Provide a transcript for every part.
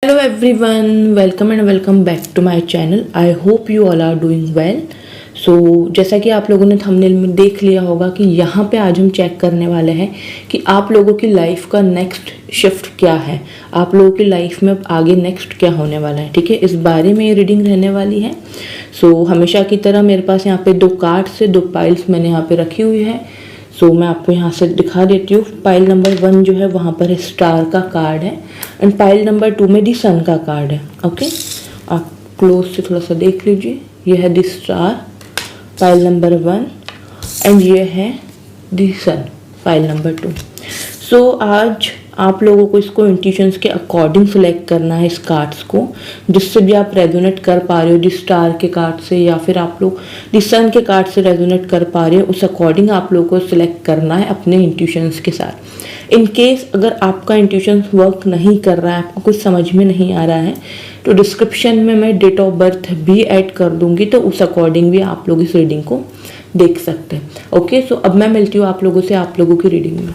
Hello everyone, welcome and welcome back to my channel. I hope you all are doing well. So जैसा कि आप लोगों ने thumbnail में देख लिया होगा कि यहाँ पे आज हम चेक करने वाले हैं कि आप लोगों की लाइफ का नेक्स्ट शिफ्ट क्या है, आप लोगों की लाइफ में अब आगे नेक्स्ट क्या होने वाला है। ठीक है, इस बारे में ये रीडिंग रहने वाली है। सो हमेशा की तरह मेरे पास यहाँ पे दो कार्ड से दो पाइल्स मैंने यहाँ पे रखी हुई है। सो मैं आपको यहाँ से दिखा देती हूँ। पाइल नंबर 1 जो है वहाँ पर स्टार का कार्ड है एंड पाइल नंबर 2 में दी सन का कार्ड है। ओके, आप क्लोज से थोड़ा सा देख लीजिए। ये है दी स्टार पाइल नंबर 1 एंड ये है दी सन पाइल नंबर 2। सो आज आप लोगों को इसको इंट्यूशंस के अकॉर्डिंग सिलेक्ट करना है इस कार्ड्स को, जिससे भी आप रेजोनेट कर पा रहे हो दी स्टार के कार्ड से या फिर आप लोग दी सन के कार्ड से रेजोनेट कर पा रहे हो, उस अकॉर्डिंग आप लोगों को सिलेक्ट करना है अपने इंट्यूशंस के साथ। इन केस अगर आपका इंट्यूशंस वर्क नहीं कर रहा है, आपको कुछ समझ में नहीं आ रहा है, तो डिस्क्रिप्शन में मैं डेट ऑफ बर्थ भी ऐड कर दूंगी, तो उस अकॉर्डिंग भी आप लोग इस रीडिंग को देख सकते हैं। ओके, सो अब मैं मिलती हूँ आप लोगों से आप लोगों की रीडिंग में।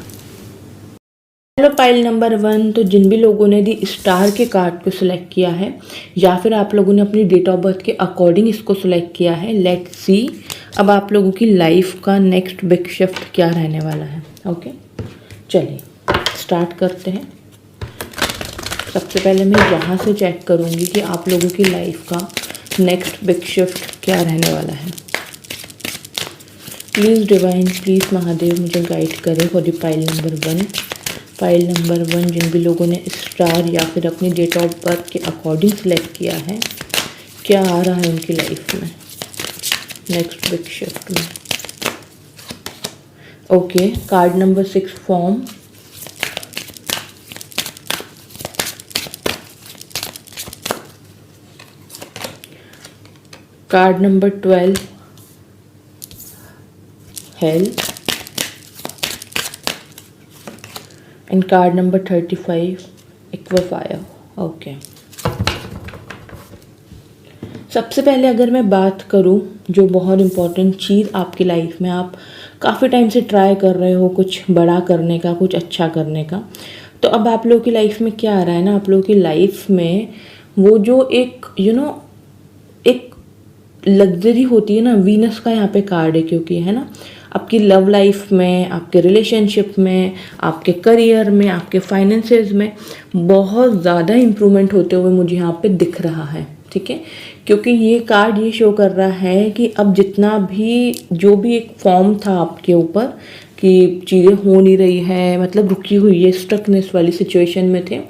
हेलो पाइल नंबर 1, तो जिन भी लोगों ने दी स्टार के कार्ड को सिलेक्ट किया है या फिर आप लोगों ने अपनी डेट ऑफ बर्थ के अकॉर्डिंग इसको सिलेक्ट किया है, लेट्स सी अब आप लोगों की लाइफ का नेक्स्ट बिग शिफ्ट क्या रहने वाला है। ओके, चलिए स्टार्ट करते हैं। सबसे पहले मैं यहाँ से चेक करूँगी कि आप लोगों की लाइफ का नेक्स्ट बिग शिफ्ट क्या रहने वाला है। प्लीज़ डिवाइन, प्लीज़ महादेव मुझे गाइड करें for the pile number 1। File number 1 जिन भी लोगों ने स्टार या फिर अपनी डेट ऑफ बर्थ के अकॉर्डिंग सिलेक्ट किया है, क्या आ रहा है उनकी लाइफ में नेक्स्ट बिग शिफ्ट में। Okay, card number 6 form, card number 12 health and card number 35 aquifer. Okay, सबसे पहले अगर मैं बात करूं जो बहुत इम्पोर्टेंट चीज़ आपकी लाइफ में आप काफ़ी टाइम से ट्राई कर रहे हो कुछ बड़ा करने का, कुछ अच्छा करने का, तो अब आप लोगों की लाइफ में क्या आ रहा है ना, आप लोगों की लाइफ में वो जो एक एक लग्जरी होती है ना, वीनस का यहाँ पे कार्ड है, क्योंकि है ना आपकी लव लाइफ में, आपके रिलेशनशिप में, आपके करियर में, आपके फाइनेंसेस में बहुत ज़्यादा इम्प्रूवमेंट होते हुए मुझे यहाँ पे दिख रहा है। ठीक है, क्योंकि ये कार्ड ये शो कर रहा है कि अब जितना भी जो भी एक फॉर्म था आपके ऊपर कि चीज़ें हो नहीं रही है, मतलब रुकी हुई है, स्टकनेस वाली सिचुएशन में थे,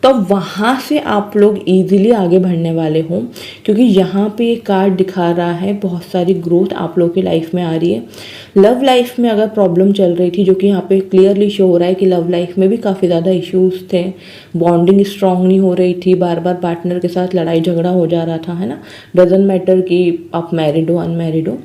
तो वहाँ से आप लोग इजीली आगे बढ़ने वाले हो, क्योंकि यहाँ पे ये कार्ड दिखा रहा है बहुत सारी ग्रोथ आप लोगों की लाइफ में आ रही है। लव लाइफ में अगर प्रॉब्लम चल रही थी, जो कि यहाँ पे क्लियरली शो हो रहा है कि लव लाइफ में भी काफ़ी ज़्यादा इश्यूज थे, बॉन्डिंग स्ट्रांग नहीं हो रही थी, बार बार पार्टनर के साथ लड़ाई झगड़ा हो जा रहा था, है ना, डजंट मैटर कि आप मैरिड हो अनमैरिड हो,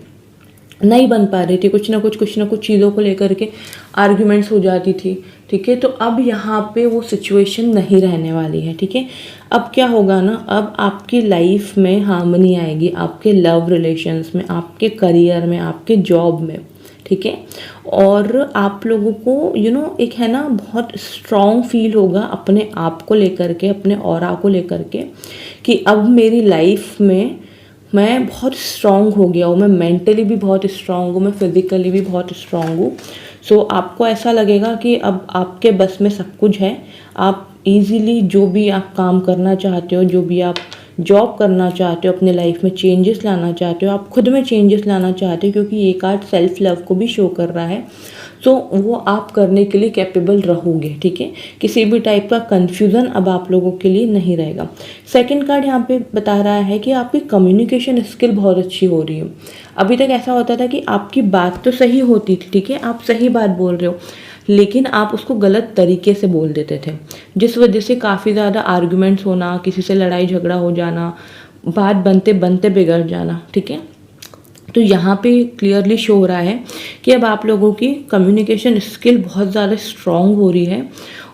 नहीं बन पा रही थी, कुछ ना कुछ चीज़ों को लेकर के आर्ग्यूमेंट्स हो जाती थी। ठीक है, तो अब यहाँ पे वो सिचुएशन नहीं रहने वाली है। ठीक है, अब क्या होगा ना, अब आपकी लाइफ में हार्मनी आएगी, आपके लव रिलेशंस में, आपके करियर में, आपके जॉब में। ठीक है, और आप लोगों को एक है ना बहुत स्ट्रॉन्ग फील होगा अपने आप को लेकर के, अपने ऑरा को लेकर के, कि अब मेरी लाइफ में मैं बहुत स्ट्रॉन्ग हो गया हूँ, मैं मेंटली भी बहुत स्ट्रॉन्ग हूँ, मैं फिज़िकली भी बहुत स्ट्रॉन्ग हूँ। सो आपको ऐसा लगेगा कि अब आपके बस में सब कुछ है, आप इजीली जो भी आप काम करना चाहते हो, जो भी आप जॉब करना चाहते हो, अपने लाइफ में चेंजेस लाना चाहते हो, आप खुद में चेंजेस लाना चाहते हो, क्योंकि ये कार्ड सेल्फ लव को भी शो कर रहा है, तो वो आप करने के लिए कैपेबल रहोगे। ठीक है, किसी भी टाइप का कन्फ्यूज़न अब आप लोगों के लिए नहीं रहेगा। सेकंड कार्ड यहाँ पे बता रहा है कि आपकी कम्युनिकेशन स्किल बहुत अच्छी हो रही है। अभी तक ऐसा होता था कि आपकी बात तो सही होती थी, ठीक है, आप सही बात बोल रहे हो, लेकिन आप उसको गलत तरीके से बोल देते थे, जिस वजह से काफ़ी ज़्यादा आर्ग्यूमेंट्स होना, किसी से लड़ाई झगड़ा हो जाना, बात बनते बनते बिगड़ जाना। ठीक है, तो यहाँ पे क्लियरली शो हो रहा है कि अब आप लोगों की कम्युनिकेशन स्किल बहुत ज़्यादा स्ट्रॉन्ग हो रही है,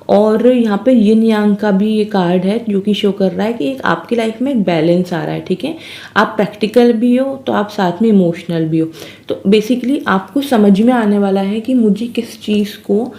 और यहाँ पे यिन यांग का भी ये कार्ड है जो कि शो कर रहा है कि एक आपकी लाइफ में एक बैलेंस आ रहा है। ठीक है, आप प्रैक्टिकल भी हो तो आप साथ में इमोशनल भी हो, तो बेसिकली आपको समझ में आने वाला है कि मुझे किस चीज़ को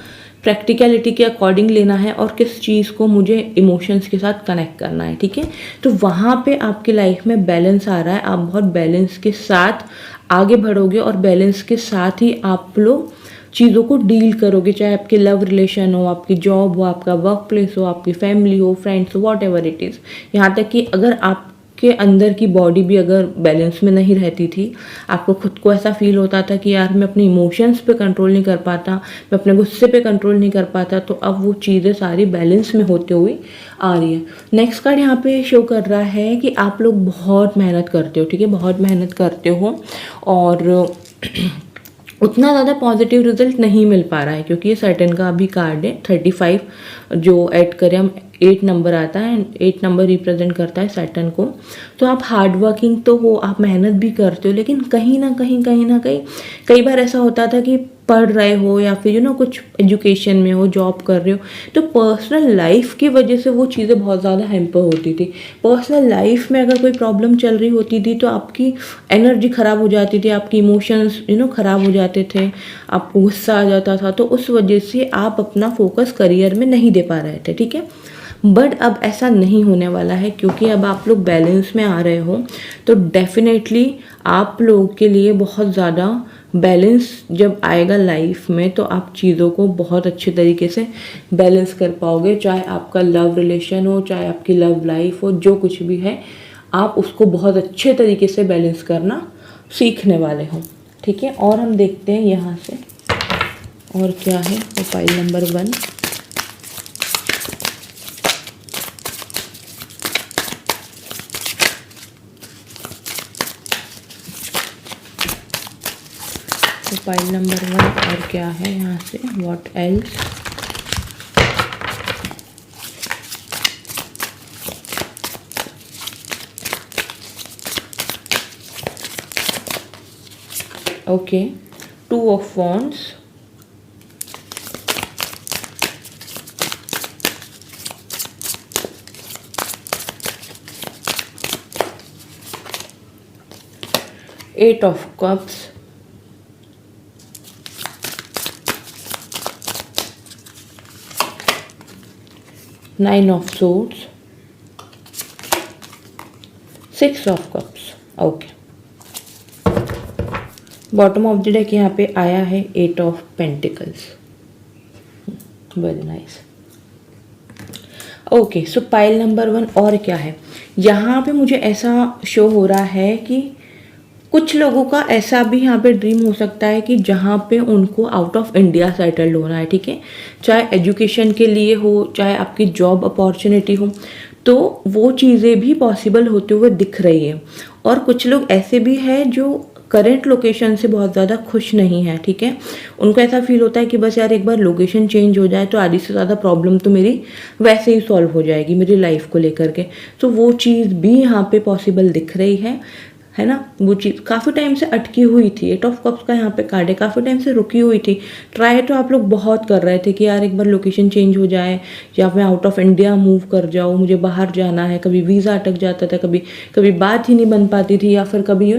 प्रैक्टिकलिटी के अकॉर्डिंग लेना है और किस चीज़ को मुझे इमोशंस के साथ कनेक्ट करना है, ठीक है। तो वहाँ पे आपकी लाइफ में बैलेंस आ रहा है, आप बहुत बैलेंस के साथ आगे बढ़ोगे और बैलेंस के साथ ही आप लोग चीज़ों को डील करोगे, चाहे आपके लव रिलेशन हो, आपकी जॉब हो, आपका वर्क प्लेस हो, आपकी फैमिली हो, फ्रेंड्स हो, वॉट एवर इट इज़। यहाँ तक कि अगर आपके अंदर की बॉडी भी अगर बैलेंस में नहीं रहती थी, आपको खुद को ऐसा फील होता था कि यार मैं अपने इमोशंस पे कंट्रोल नहीं कर पाता, मैं अपने गुस्से पे कंट्रोल नहीं कर पाता, तो अब वो चीज़ें सारी बैलेंस में होते हुए आ रही है। नेक्स्ट कार्ड यहाँ पे शो कर रहा है कि आप लोग बहुत मेहनत करते हो, ठीक है, बहुत मेहनत करते हो और उतना ज़्यादा पॉजिटिव रिजल्ट नहीं मिल पा रहा है, क्योंकि ये सर्टेन का अभी कार्ड है 35 जो ऐड करें हम 8 नंबर आता है, 8 नंबर रिप्रेजेंट करता है सैटर्न को। तो आप हार्ड वर्किंग तो हो, आप मेहनत भी करते हो, लेकिन कहीं ना कहीं कई बार ऐसा होता था कि पढ़ रहे हो या फिर कुछ एजुकेशन में हो, जॉब कर रहे हो, तो पर्सनल लाइफ की वजह से वो चीज़ें बहुत ज़्यादा हैम्पर होती थी। पर्सनल लाइफ में अगर कोई प्रॉब्लम चल रही होती थी तो आपकी एनर्जी ख़राब हो जाती थी, आपकी इमोशंस ख़राब हो जाते थे, आपको गुस्सा आ जाता था, तो उस वजह से आप अपना फोकस करियर में नहीं दे पा रहे थे, ठीक है। बट अब ऐसा नहीं होने वाला है, क्योंकि अब आप लोग बैलेंस में आ रहे हो, तो डेफिनेटली आप लोगों के लिए बहुत ज़्यादा बैलेंस जब आएगा लाइफ में, तो आप चीज़ों को बहुत अच्छे तरीके से बैलेंस कर पाओगे। चाहे आपका लव रिलेशन हो, चाहे आपकी लव लाइफ हो, जो कुछ भी है, आप उसको बहुत अच्छे तरीके से बैलेंस करना सीखने वाले हो, ठीक है। और हम देखते हैं यहाँ से और क्या है प्रोफाइल नंबर 1। प्रोफाइल नंबर 1 और क्या है यहाँ से, what else. Okay, 2 of wands, eight of cups, nine of swords, 6 of cups. Okay, bottom of the deck यहाँ पे आया है 8 of pentacles. Very nice. Okay, so pile number 1 और क्या है यहाँ पे, मुझे ऐसा शो हो रहा है कि कुछ लोगों का ऐसा भी यहाँ पे ड्रीम हो सकता है कि जहाँ पे उनको आउट ऑफ इंडिया सेटल्ड होना है, ठीक है। चाहे एजुकेशन के लिए हो, चाहे आपकी जॉब अपॉर्चुनिटी हो, तो वो चीज़ें भी पॉसिबल होते हुए दिख रही है। और कुछ लोग ऐसे भी हैं जो करेंट लोकेशन से बहुत ज़्यादा खुश नहीं है, ठीक है। उनको ऐसा फील होता है कि बस यार एक बार लोकेशन चेंज हो जाए तो आधी से ज़्यादा प्रॉब्लम तो मेरी वैसे ही सॉल्व हो जाएगी मेरी लाइफ को लेकर के। तो वो चीज़ भी यहाँ पे पॉसिबल दिख रही है ना। वो चीज़ काफ़ी टाइम से अटकी हुई थी, 8 ऑफ कप्स का यहाँ पे कार्ड है, काफ़ी टाइम से रुकी हुई थी। ट्राई तो आप लोग बहुत कर रहे थे कि यार एक बार लोकेशन चेंज हो जाए, या मैं आउट ऑफ इंडिया मूव कर जाऊँ, मुझे बाहर जाना है। कभी वीज़ा अटक जाता था, कभी बात ही नहीं बन पाती थी, या फिर कभी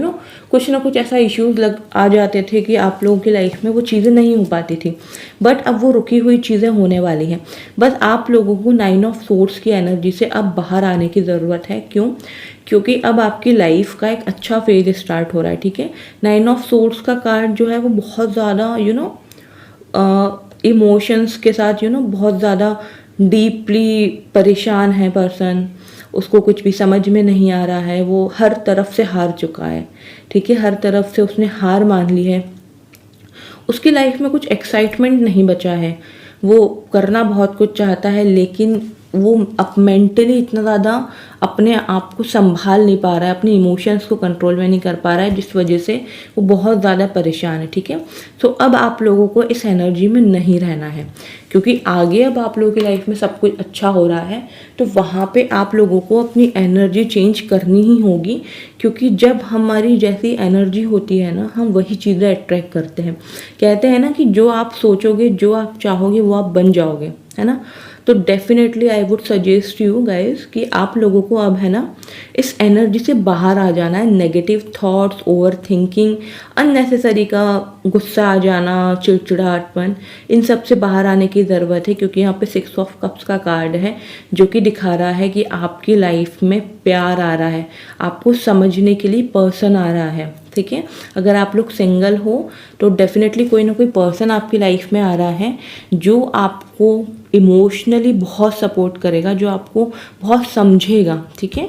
कुछ ना कुछ ऐसा इश्यूज आ जाते थे कि आप लोगों की लाइफ में वो चीज़ें नहीं हो पाती थी। बट अब वो रुकी हुई चीज़ें होने वाली हैं। बस आप लोगों को 9 ऑफ सोर्ड्स की एनर्जी से अब बाहर आने की ज़रूरत है। क्यों? क्योंकि अब आपकी लाइफ का एक अच्छा फेज स्टार्ट हो रहा है, ठीक है। 9 ऑफ सोर्ड्स का कार्ड जो है वो बहुत ज़्यादा इमोशंस के साथ बहुत ज़्यादा डीपली परेशान है पर्सन, उसको कुछ भी समझ में नहीं आ रहा है, वो हर तरफ से हार चुका है, ठीक है। हर तरफ से उसने हार मान ली है, उसकी लाइफ में कुछ एक्साइटमेंट नहीं बचा है। वो करना बहुत कुछ चाहता है, लेकिन वो अब मेंटली इतना ज़्यादा अपने आप को संभाल नहीं पा रहा है, अपने इमोशंस को कंट्रोल में नहीं कर पा रहा है, जिस वजह से वो बहुत ज़्यादा परेशान है, ठीक है। तो अब आप लोगों को इस एनर्जी में नहीं रहना है, क्योंकि आगे अब आप लोगों की लाइफ में सब कुछ अच्छा हो रहा है। तो वहाँ पे आप लोगों को अपनी एनर्जी चेंज करनी ही होगी, क्योंकि जब हमारी जैसी एनर्जी होती है ना, हम वही चीज़ें अट्रैक्ट करते हैं। कहते हैं ना कि जो आप सोचोगे, जो आप चाहोगे, वो आप बन जाओगे, है ना। तो definitely I would suggest you guys कि आप लोगों को अब है ना इस एनर्जी से बाहर आ जाना है। Negative thoughts, over thinking, unnecessary का गुस्सा आ जाना, चिड़चिड़ाहटपन, इन सब से बाहर आने की ज़रूरत है, क्योंकि यहाँ पे 6 ऑफ कप्स का कार्ड है जो कि दिखा रहा है कि आपकी लाइफ में प्यार आ रहा है, आपको समझने के लिए पर्सन आ रहा है। ठीक है, अगर आप लोग सिंगल हो तो डेफिनेटली कोई ना कोई पर्सन आपकी लाइफ में आ रहा है जो आपको इमोशनली बहुत सपोर्ट करेगा, जो आपको बहुत समझेगा। ठीक है,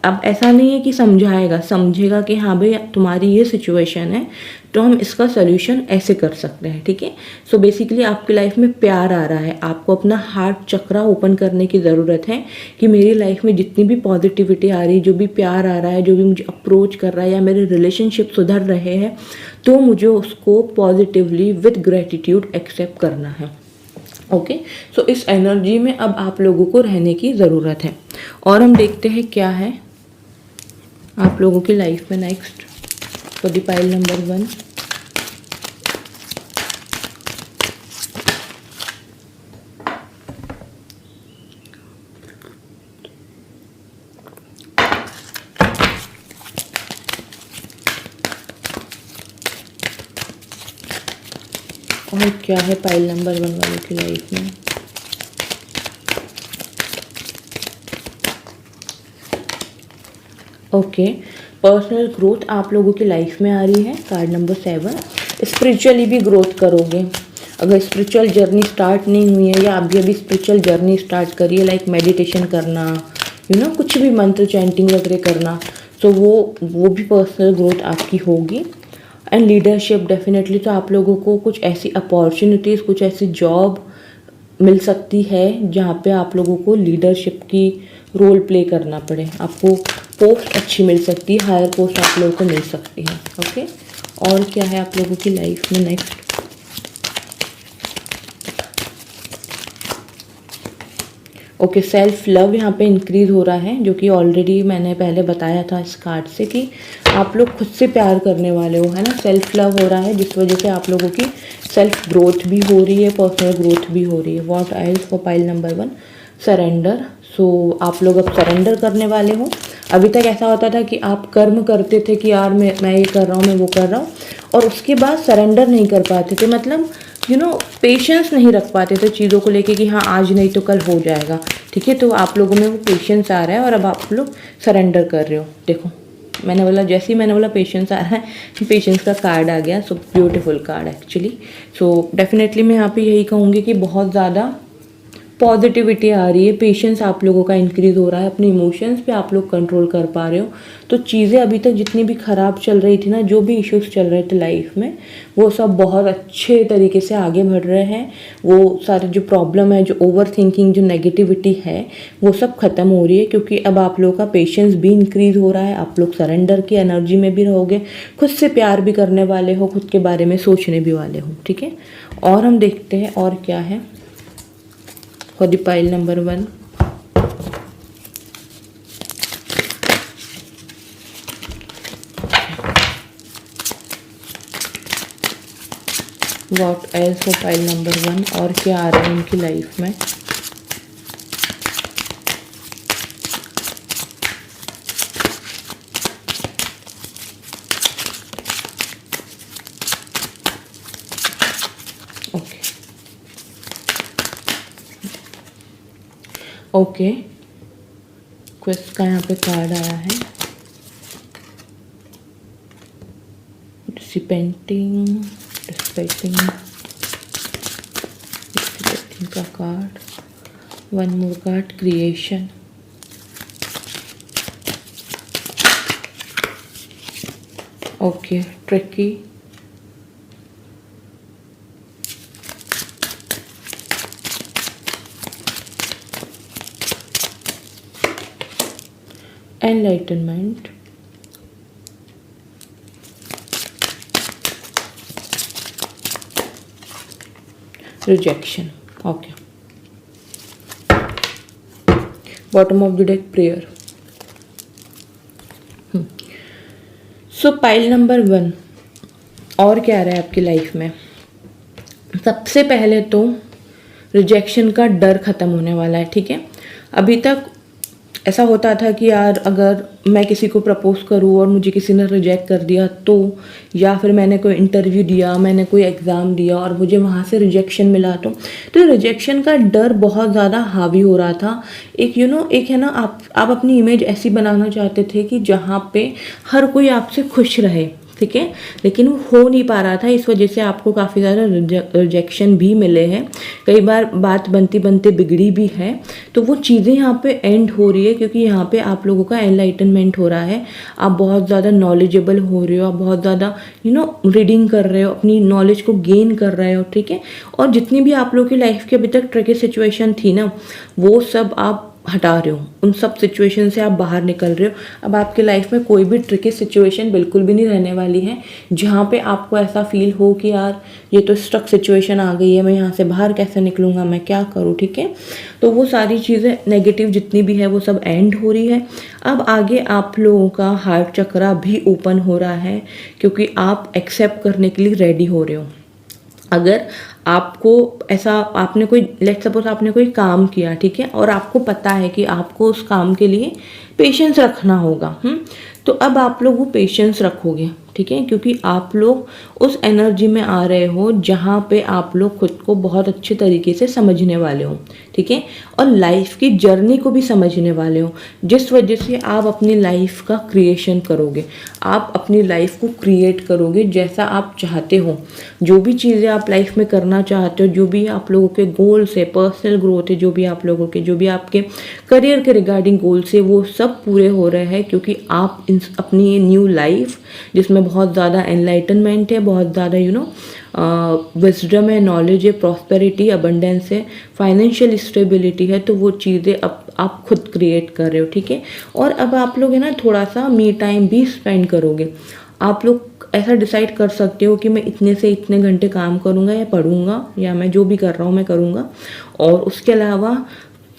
अब ऐसा नहीं है कि समझाएगा, समझेगा कि हाँ भाई तुम्हारी ये सिचुएशन है तो हम इसका सोल्यूशन ऐसे कर सकते हैं। ठीक है, सो बेसिकली आपकी लाइफ में प्यार आ रहा है, आपको अपना हार्ट चक्रा ओपन करने की ज़रूरत है कि मेरी लाइफ में जितनी भी पॉजिटिविटी आ रही है, जो भी प्यार आ रहा है, जो भी मुझे अप्रोच कर रहा है या मेरे रिलेशनशिप सुधर रहे हैं, तो मुझे उसको पॉजिटिवली विद ग्रेटिट्यूड एक्सेप्ट करना है। ओके, सो इस एनर्जी में अब आप लोगों को रहने की ज़रूरत है। और हम देखते हैं क्या है आप लोगों की लाइफ में next for the pile number 1। और क्या है पाइल नंबर 1 वालों की लाइफ में। ओके, पर्सनल ग्रोथ आप लोगों की लाइफ में आ रही है। कार्ड नंबर 7, स्पिरिचुअली भी ग्रोथ करोगे। अगर स्पिरिचुअल जर्नी स्टार्ट नहीं हुई है या अभी स्पिरिचुअल जर्नी स्टार्ट करिए, लाइक मेडिटेशन करना, कुछ भी मंत्र चैंटिंग वगैरह करना, तो वो भी पर्सनल ग्रोथ आपकी होगी। एंड लीडरशिप डेफिनेटली, तो आप लोगों को कुछ ऐसी अपॉर्चुनिटीज़, कुछ ऐसी जॉब मिल सकती है जहाँ पे आप लोगों को लीडरशिप की रोल प्ले करना पड़े, आपको पोस्ट अच्छी मिल सकती है, हायर पोस्ट आप लोगों को मिल सकती है। ओके, और क्या है आप लोगों की लाइफ में नेक्स्ट। ओके, सेल्फ लव यहाँ पे इंक्रीज हो रहा है, जो कि ऑलरेडी मैंने पहले बताया था इस कार्ड से कि आप लोग खुद से प्यार करने वाले हो, है ना। सेल्फ लव हो रहा है जिस वजह से आप लोगों की सेल्फ ग्रोथ भी हो रही है, पर्सनल ग्रोथ भी हो रही है। What else for pile number 1, surrender. So आप लोग अब सरेंडर करने वाले हो। अभी तक ऐसा होता था कि आप कर्म करते थे कि यार मैं ये कर रहा हूँ, मैं वो कर रहा हूँ, और उसके बाद सरेंडर नहीं कर पाते थे, मतलब पेशेंस नहीं रख पाते थे चीज़ों को लेके कि हाँ आज नहीं तो कल हो जाएगा। ठीक है, तो आप लोगों में वो पेशेंस आ रहा है और अब आप लोग सरेंडर कर रहे हो। देखो मैंने बोला, जैसे ही मैंने बोला पेशेंस आ रहा है, पेशेंस का कार्ड आ गया। So beautiful card actually. So definitely मैं यहाँ पे यही कहूँगी कि बहुत ज़्यादा पॉजिटिविटी आ रही है, पेशेंस आप लोगों का इंक्रीज हो रहा है, अपने इमोशंस पे आप लोग कंट्रोल कर पा रहे हो। तो चीज़ें अभी तक जितनी भी ख़राब चल रही थी ना, जो भी इश्यूज चल रहे थे लाइफ में, वो सब बहुत अच्छे तरीके से आगे बढ़ रहे हैं। वो सारे जो प्रॉब्लम है, जो ओवर थिंकिंग, जो नेगेटिविटी है, वो सब ख़त्म हो रही है, क्योंकि अब आप लोगों का पेशेंस भी इंक्रीज हो रहा है। आप लोग सरेंडर की एनर्जी में भी रहोगे, खुद से प्यार भी करने वाले हो, खुद के बारे में सोचने भी वाले हो। ठीक है, और हम देखते हैं और क्या है for the pile number 1। What else for pile number 1, और क्या आ रहा है उनकी लाइफ में। ओके, क्वेस्ट का यहाँ पे कार्ड आया है, डिसिपेंटिंग, डिस्पेक्टिंग का card, one more card, creation. Okay, tricky, enlightenment, rejection. Okay, bottom of the deck, prayer. So pile number 1, और क्या आ रहा है आपकी लाइफ में। सबसे पहले तो रिजेक्शन का डर ख़त्म होने वाला है, ठीक है। अभी तक ऐसा होता था कि यार अगर मैं किसी को प्रपोज करूँ और मुझे किसी ने रिजेक्ट कर दिया तो, या फिर मैंने कोई इंटरव्यू दिया, मैंने कोई एग्ज़ाम दिया और मुझे वहाँ से रिजेक्शन मिला तो रिजेक्शन का डर बहुत ज़्यादा हावी हो रहा था। एक एक है ना, आप अपनी इमेज ऐसी बनाना चाहते थे कि जहाँ पे हर कोई आपसे खुश रहे, ठीक है, लेकिन वो हो नहीं पा रहा था। इस वजह से आपको काफ़ी ज़्यादा रिजेक्शन भी मिले हैं, कई बार बात बनते बनते बिगड़ी भी है। तो वो चीज़ें यहाँ पे एंड हो रही है क्योंकि यहाँ पे आप लोगों का एनलाइटनमेंट हो रहा है। आप बहुत ज़्यादा नॉलेजेबल हो रहे हो, आप बहुत ज़्यादा रीडिंग कर रहे हो, अपनी नॉलेज को गेन कर रहे हो, ठीक है। और जितनी भी आप लोगों की लाइफ की अभी तक ट्रिकी सिचुएशन थी ना, वो सब आप हटा रहे हो, उन सब सिचुएशन से आप बाहर निकल रहे हो। अब आपकी लाइफ में कोई भी ट्रिकी सिचुएशन बिल्कुल भी नहीं रहने वाली है जहाँ पे आपको ऐसा फील हो कि यार ये तो स्टक सिचुएशन आ गई है, मैं यहाँ से बाहर कैसे निकलूँगा, मैं क्या करूँ, ठीक है। तो वो सारी चीज़ें नेगेटिव जितनी भी है वो सब एंड हो रही है। अब आगे आप लोगों का हार्ट चक्रा भी ओपन हो रहा है क्योंकि आप एक्सेप्ट करने के लिए रेडी हो रहे हो। अगर आपको ऐसा, आपने कोई लेट्स सपोज आपने कोई काम किया, ठीक है, और आपको पता है कि आपको उस काम के लिए पेशेंस रखना होगा, तो अब आप लोग वो पेशेंस रखोगे, ठीक है, क्योंकि आप लोग उस एनर्जी में आ रहे हो जहाँ पे आप लोग खुद को बहुत अच्छे तरीके से समझने वाले हो, ठीक है, और लाइफ की जर्नी को भी समझने वाले हो, जिस वजह से आप अपनी लाइफ का क्रिएशन करोगे, आप अपनी लाइफ को क्रिएट करोगे जैसा आप चाहते हो। जो भी चीज़ें आप लाइफ में करना चाहते हो, जो भी आप लोगों के गोल्स है, पर्सनल ग्रोथ है, जो भी आप लोगों के, जो भी आपके करियर के रिगार्डिंग गोल्स है, वो सब पूरे हो रहे हैं क्योंकि आप अपनी न्यू लाइफ जिसमें बहुत ज़्यादा एनलाइटनमेंट है, बहुत ज़्यादा विजडम है, नॉलेज है, प्रॉस्पेरिटी, अबंडेंस है, फाइनेंशियल स्टेबिलिटी है, तो वो चीज़ें अब आप खुद क्रिएट कर रहे हो, ठीक है। और अब आप लोग है ना थोड़ा सा मी टाइम भी स्पेंड करोगे। आप लोग ऐसा डिसाइड कर सकते हो कि मैं इतने से इतने घंटे काम करूँगा या पढ़ूंगा या मैं जो भी कर रहा हूँ मैं करूँगा, और उसके अलावा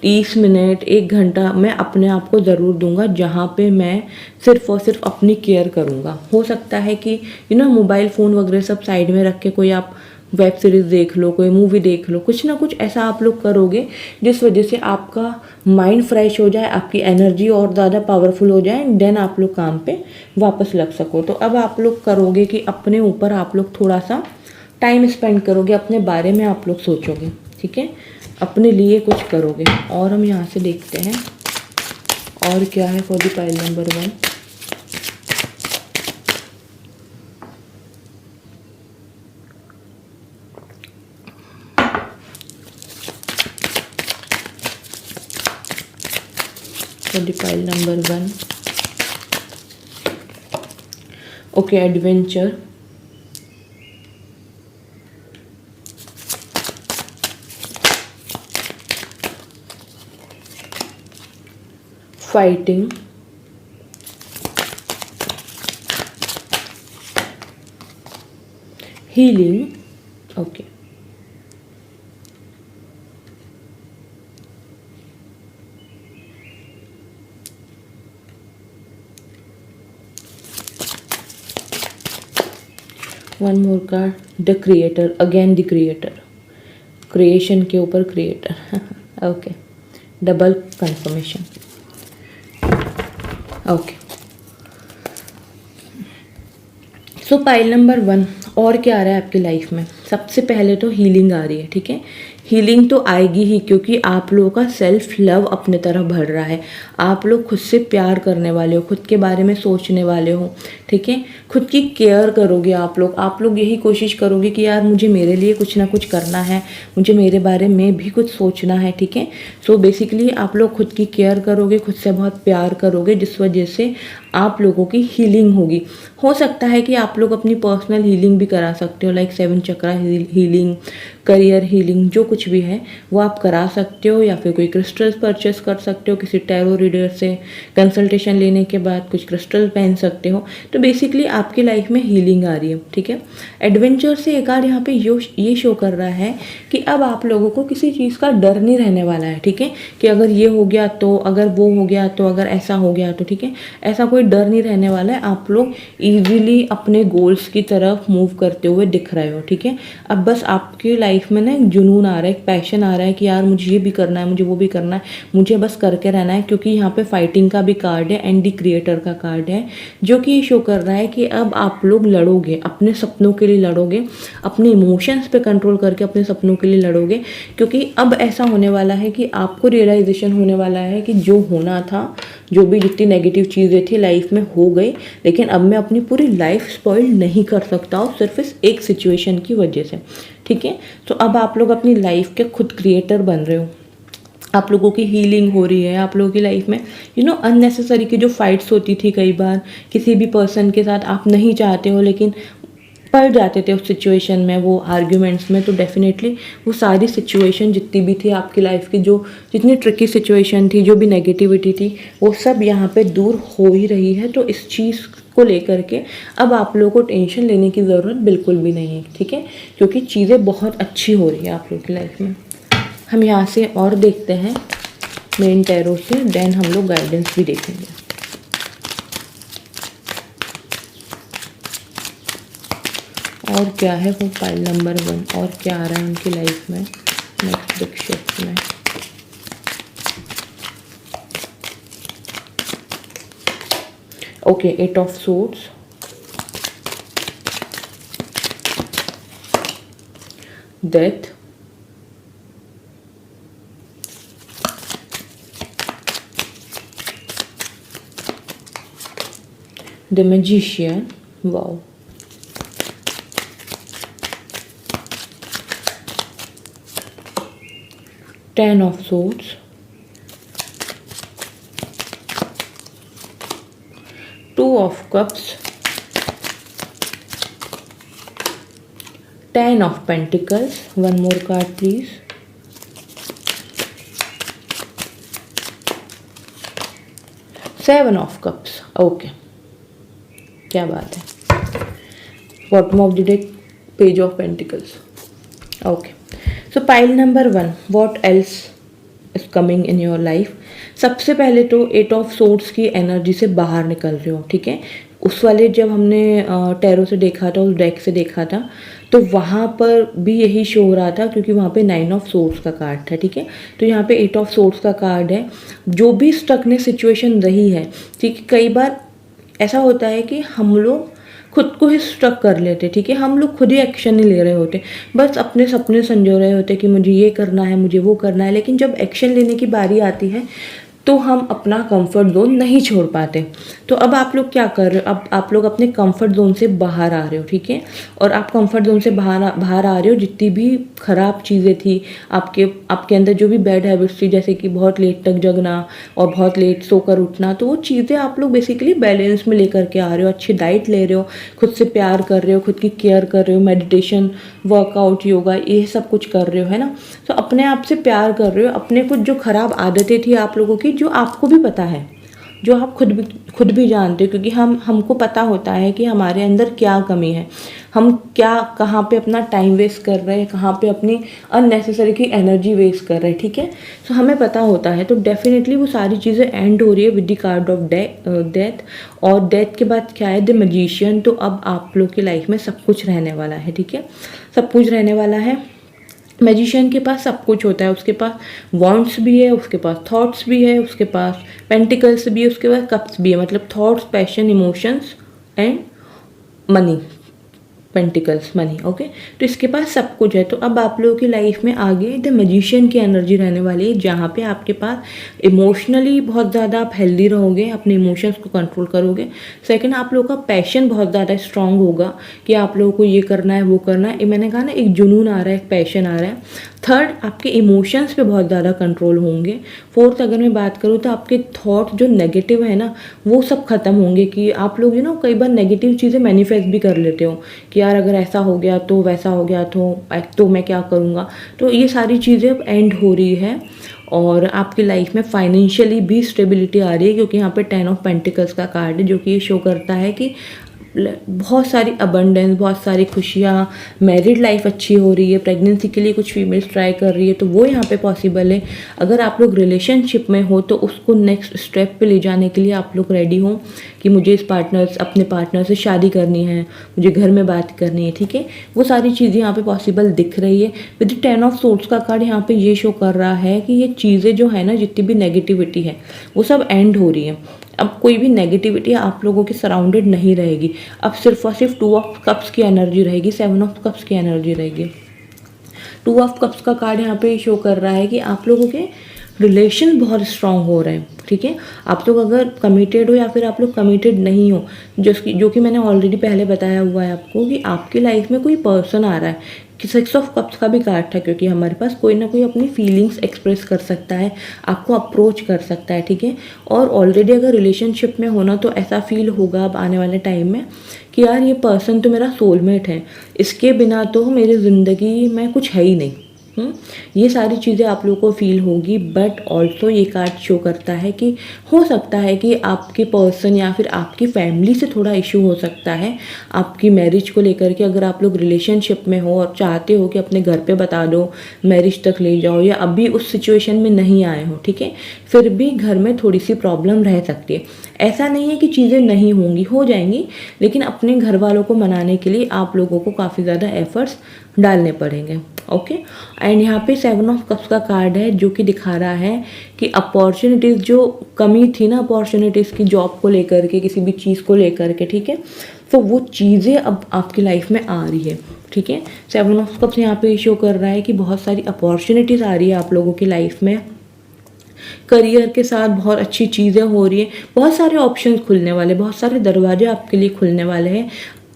30 मिनट 1 घंटा मैं अपने आप को ज़रूर दूंगा जहाँ पे मैं सिर्फ और सिर्फ अपनी केयर करूँगा। हो सकता है कि मोबाइल फ़ोन वगैरह सब साइड में रख के कोई आप वेब सीरीज़ देख लो, कोई मूवी देख लो, कुछ ना कुछ ऐसा आप लोग करोगे जिस वजह से आपका माइंड फ्रेश हो जाए, आपकी एनर्जी और ज़्यादा पावरफुल हो जाए, देन आप लोग काम पे वापस लग सको। तो अब आप लोग करोगे कि अपने ऊपर आप लोग थोड़ा सा टाइम स्पेंड करोगे, अपने बारे में आप लोग सोचोगे, ठीक है, अपने लिए कुछ करोगे। और हम यहाँ से देखते हैं और क्या है for the pile number 1। For the pile number 1, okay, adventure, fighting, healing, okay, one more card, the creator, again the creator, creation के ऊपर creator, okay, double confirmation, okay. So pile number 1 और क्या आ रहा है आपकी लाइफ में? सबसे पहले तो हीलिंग आ रही है, ठीक है। हीलिंग तो आएगी ही क्योंकि आप लोगों का सेल्फ लव अपने तरफ बढ़ रहा है। आप लोग खुद से प्यार करने वाले हो, खुद के बारे में सोचने वाले हो, ठीक है, खुद की केयर करोगे। आप लोग यही कोशिश करोगे कि यार मुझे मेरे लिए कुछ ना कुछ करना है, मुझे मेरे बारे में भी कुछ सोचना है, ठीक है। सो बेसिकली आप लोग खुद की केयर करोगे, खुद से बहुत प्यार करोगे, जिस वजह से आप लोगों की हीलिंग होगी। हो सकता है कि आप लोग अपनी पर्सनल हीलिंग भी करा सकते हो, लाइक 7 चक्रा हीलिंग, करियर हीलिंग, जो कुछ भी है वो आप करा सकते हो, या फिर कोई क्रिस्टल्स परचेस कर सकते हो किसी टैरो रीडर से कंसल्टेशन लेने के बाद कुछ क्रिस्टल पहन सकते हो। तो बेसिकली आपकी लाइफ में हीलिंग आ रही है, ठीक है। एडवेंचर से एक आध यहाँ पे ये शो कर रहा है कि अब आप लोगों को किसी चीज़ का डर नहीं रहने वाला है, ठीक है, कि अगर ये हो गया तो, अगर वो हो गया तो, अगर ऐसा हो गया तो, ठीक है, ऐसा कोई डर नहीं रहने वाला है। आप लोग ईजिली अपने गोल्स की तरफ मूव करते हुए दिख रहे हो, ठीक है। अब बस आपकी लाइफ में ना एक जुनून आ रहा है है, एक पैशन आ रहा है कि यार मुझे ये भी करना है, मुझे वो भी करना है, मुझे बस करके रहना है। क्योंकि यहाँ पे फाइटिंग का भी कार्ड है एंड द क्रिएटर का कार्ड है, जो कि ये शो कर रहा है कि अब आप लोग लड़ोगे, अपने सपनों के लिए लड़ोगे, अपने इमोशंस पे कंट्रोल करके अपने सपनों के लिए लड़ोगे। क्योंकि अब ऐसा होने वाला है कि आपको रियलाइजेशन होने वाला है कि जो होना था, जो भी जितनी नेगेटिव चीज़ें थी लाइफ में हो गई, लेकिन अब मैं अपनी पूरी लाइफ स्पॉइल नहीं कर सकता हूँ सिर्फ इस एक सिचुएशन की वजह से। ठीक है, तो अब आप लोग अपनी लाइफ के खुद क्रिएटर बन रहे हो, आप लोगों की हीलिंग हो रही है, आप लोगों की लाइफ में अननेसेसरी की जो फाइट्स होती थी कई बार किसी भी पर्सन के साथ, आप नहीं चाहते हो लेकिन पड़ जाते थे उस सिचुएशन में, वो आर्ग्यूमेंट्स में। तो डेफिनेटली वो सारी सिचुएशन जितनी भी थी आपकी लाइफ की, जो जितनी ट्रिकी सिचुएशन थी, जो भी नेगेटिविटी थी, वो सब यहाँ पे दूर हो ही रही है। तो इस चीज़ को लेकर के अब आप लोगों को टेंशन लेने की ज़रूरत बिल्कुल भी नहीं है। ठीक है, क्योंकि चीज़ें बहुत अच्छी हो रही है आप लोगों की लाइफ में। हम यहाँ से और देखते हैं मेन टैरो से, देन हम लोग गाइडेंस भी देखेंगे। और क्या है वो फाइल नंबर 1, और क्या आ रहा है उनकी लाइफ में नेक्स्ट बिग शिफ्ट में। Okay, 8 of swords, death, the magician, wow, Ten of Swords, Two of Cups, Ten of Pentacles, one more card please, Seven of Cups, okay, क्या बात है, bottom of the deck page of pentacles, okay. So pile number 1, what else is coming in your life. सबसे पहले तो 8 of swords की energy से बाहर निकल रहे हो। ठीक है, उस वाले जब हमने टैरो से देखा था, उस डेक से देखा था, तो वहाँ पर भी यही शो हो रहा था, क्योंकि वहाँ पे 9 ऑफ सोर्ड्स का कार्ड था। ठीक है, तो यहाँ पे 8 ऑफ सोर्ड्स का कार्ड है। जो भी स्टकनेस सिचुएशन रही है, ठीक है, कई बार ऐसा होता है कि हम लोग खुद को ही स्ट्रक कर लेते। ठीक है, हम लोग खुद ही एक्शन नहीं ले रहे होते, बस अपने सपने संजो रहे होते कि मुझे ये करना है, मुझे वो करना है। लेकिन जब एक्शन लेने की बारी आती है तो हम अपना कंफर्ट जोन नहीं छोड़ पाते। तो अब आप लोग क्या कर रहे हो, अब आप लोग अपने कंफर्ट जोन से बाहर आ रहे हो। ठीक है, और आप कंफर्ट जोन से बाहर आ रहे हो। जितनी भी ख़राब चीज़ें थी आपके अंदर, जो भी बैड हैबिट्स थी, जैसे कि बहुत लेट तक जगना और बहुत लेट सोकर उठना, तो वो चीज़ें आप लोग बेसिकली बैलेंस में लेकर के आ रहे हो। अच्छी डाइट ले रहे हो, खुद से प्यार कर रहे हो, खुद की केयर कर रहे हो, मेडिटेशन, वर्कआउट, योगा, ये सब कुछ कर रहे हो, है ना। तो अपने आप से प्यार कर रहे हो। अपने कुछ जो ख़राब आदतें थी आप लोगों की, जो आपको भी पता है, जो आप खुद भी जानते हो, क्योंकि हमको पता होता है कि हमारे अंदर क्या कमी है, हम क्या कहाँ पे अपना टाइम वेस्ट कर रहे हैं, कहाँ पे अपनी अननेसेसरी की एनर्जी वेस्ट कर रहे हैं। ठीक है, तो हमें पता होता है। तो डेफिनेटली वो सारी चीज़ें एंड हो रही है with the card of death. और डेथ के बाद क्या है, द मैजिशियन। तो अब आप लोग की लाइफ में सब कुछ रहने वाला है। ठीक है, सब कुछ रहने वाला है। मैजिशियन के पास सब कुछ होता है, उसके पास वॉन्ड्स भी है, उसके पास थॉट्स भी है, उसके पास पेंटिकल्स भी है, उसके पास कप्स भी है, मतलब thoughts, passion, emotions and money, pentacles, money. Okay, तो इसके पास सब कुछ है। तो अब आप लोगों की लाइफ में आगे द मैजिशियन की एनर्जी रहने वाली है, जहाँ पे आपके पास इमोशनली बहुत ज़्यादा आप हेल्दी रहोगे, अपने इमोशंस को कंट्रोल करोगे। सेकंड, आप लोगों का पैशन बहुत ज़्यादा स्ट्रांग होगा कि आप लोगों को ये करना है, वो करना है। मैंने कहा ना, एक जुनून आ रहा है, एक पैशन आ रहा है। थर्ड, आपके इमोशंस पे बहुत ज़्यादा कंट्रोल होंगे। फोर्थ, अगर मैं बात करूँ तो आपके थॉट जो नेगेटिव है ना, वो सब खत्म होंगे। कि आप लोग कई बार नेगेटिव चीज़ें मैनिफेस्ट भी कर लेते हो कि यार अगर ऐसा हो गया तो, वैसा हो गया तो मैं क्या करूँगा। तो ये सारी चीज़ें अब एंड हो रही है। और आपकी लाइफ में फाइनेंशियली भी स्टेबिलिटी आ रही है, क्योंकि यहाँ पे 10 ऑफ पेंटिकल्स का कार्ड है, जो कि ये शो करता है कि बहुत सारी अबंडेंस, बहुत सारी खुशियाँ, मैरिड लाइफ अच्छी हो रही है, प्रेगनेंसी के लिए कुछ फीमेल्स ट्राई कर रही है, तो वो यहाँ पे पॉसिबल है। अगर आप लोग रिलेशनशिप में हो तो उसको नेक्स्ट स्टेप पे ले जाने के लिए आप लोग रेडी हो कि मुझे अपने पार्टनर से शादी करनी है, मुझे घर में बात करनी है, ठीक है। वो सारी चीज़ें यहाँ पे पॉसिबल दिख रही है। विद 10 ऑफ सोर्ड्स का कार्ड यहाँ पे ये शो कर रहा है कि ये चीज़ें जो है ना, जितनी भी नेगेटिविटी है वो सब एंड हो रही है। अब कोई भी नेगेटिविटी आप लोगों के सराउंडेड नहीं रहेगी। अब सिर्फ और सिर्फ 2 ऑफ कप्स की एनर्जी रहेगी, 7 ऑफ कप्स की एनर्जी रहेगी। 2 ऑफ कप्स का कार्ड यहाँ पे शो कर रहा है कि आप लोगों के रिलेशन बहुत स्ट्रांग हो रहे हैं, ठीक है। आप लोग अगर कमिटेड हो या फिर आप लोग कमिटेड नहीं हो, जो कि मैंने ऑलरेडी पहले बताया हुआ है आपको कि आपकी लाइफ में कोई पर्सन आ रहा है। कि 6 ऑफ कप्स का भी कार्ड था, क्योंकि हमारे पास कोई ना कोई अपनी फीलिंग्स एक्सप्रेस कर सकता है, आपको अप्रोच कर सकता है, ठीक है। और ऑलरेडी अगर रिलेशनशिप में होना तो ऐसा फील होगा अब आने वाले टाइम में कि यार ये पर्सन तो मेरा सोलमेट है, इसके बिना तो मेरी ज़िंदगी में कुछ है ही नहीं। ये सारी चीज़ें आप लोगों को फील होगी। बट ऑल्सो ये कार्ड शो करता है कि हो सकता है कि आपके पर्सन या फिर आपकी फैमिली से थोड़ा इशू हो सकता है आपकी मैरिज को लेकर के। अगर आप लोग रिलेशनशिप में हो और चाहते हो कि अपने घर पे बता दो, मैरिज तक ले जाओ, या अभी उस सिचुएशन में नहीं आए हो, ठीक है, फिर भी घर में थोड़ी सी प्रॉब्लम रह सकती है। ऐसा नहीं है कि चीज़ें नहीं होंगी, हो जाएंगी, लेकिन अपने घर वालों को मनाने के लिए आप लोगों को काफ़ी ज़्यादा एफर्ट्स डालने पड़ेंगे, ओके। एंड यहाँ पे 7 ऑफ कप्स का कार्ड है जो कि दिखा रहा है कि अपॉर्चुनिटीज़ जो कमी थी ना, अपॉर्चुनिटीज़ की जॉब को लेकर के, किसी भी चीज़ को लेकर के, ठीक है, तो वो चीज़ें अब आपकी लाइफ में आ रही है, ठीक है। 7 ऑफ कप्स यहाँ पे शो कर रहा है कि बहुत सारी अपॉर्चुनिटीज़ आ रही है आप लोगों की लाइफ में। करियर के साथ बहुत अच्छी चीज़ें हो रही है, बहुत सारे ऑप्शंस खुलने वाले, बहुत सारे दरवाजे आपके लिए खुलने वाले हैं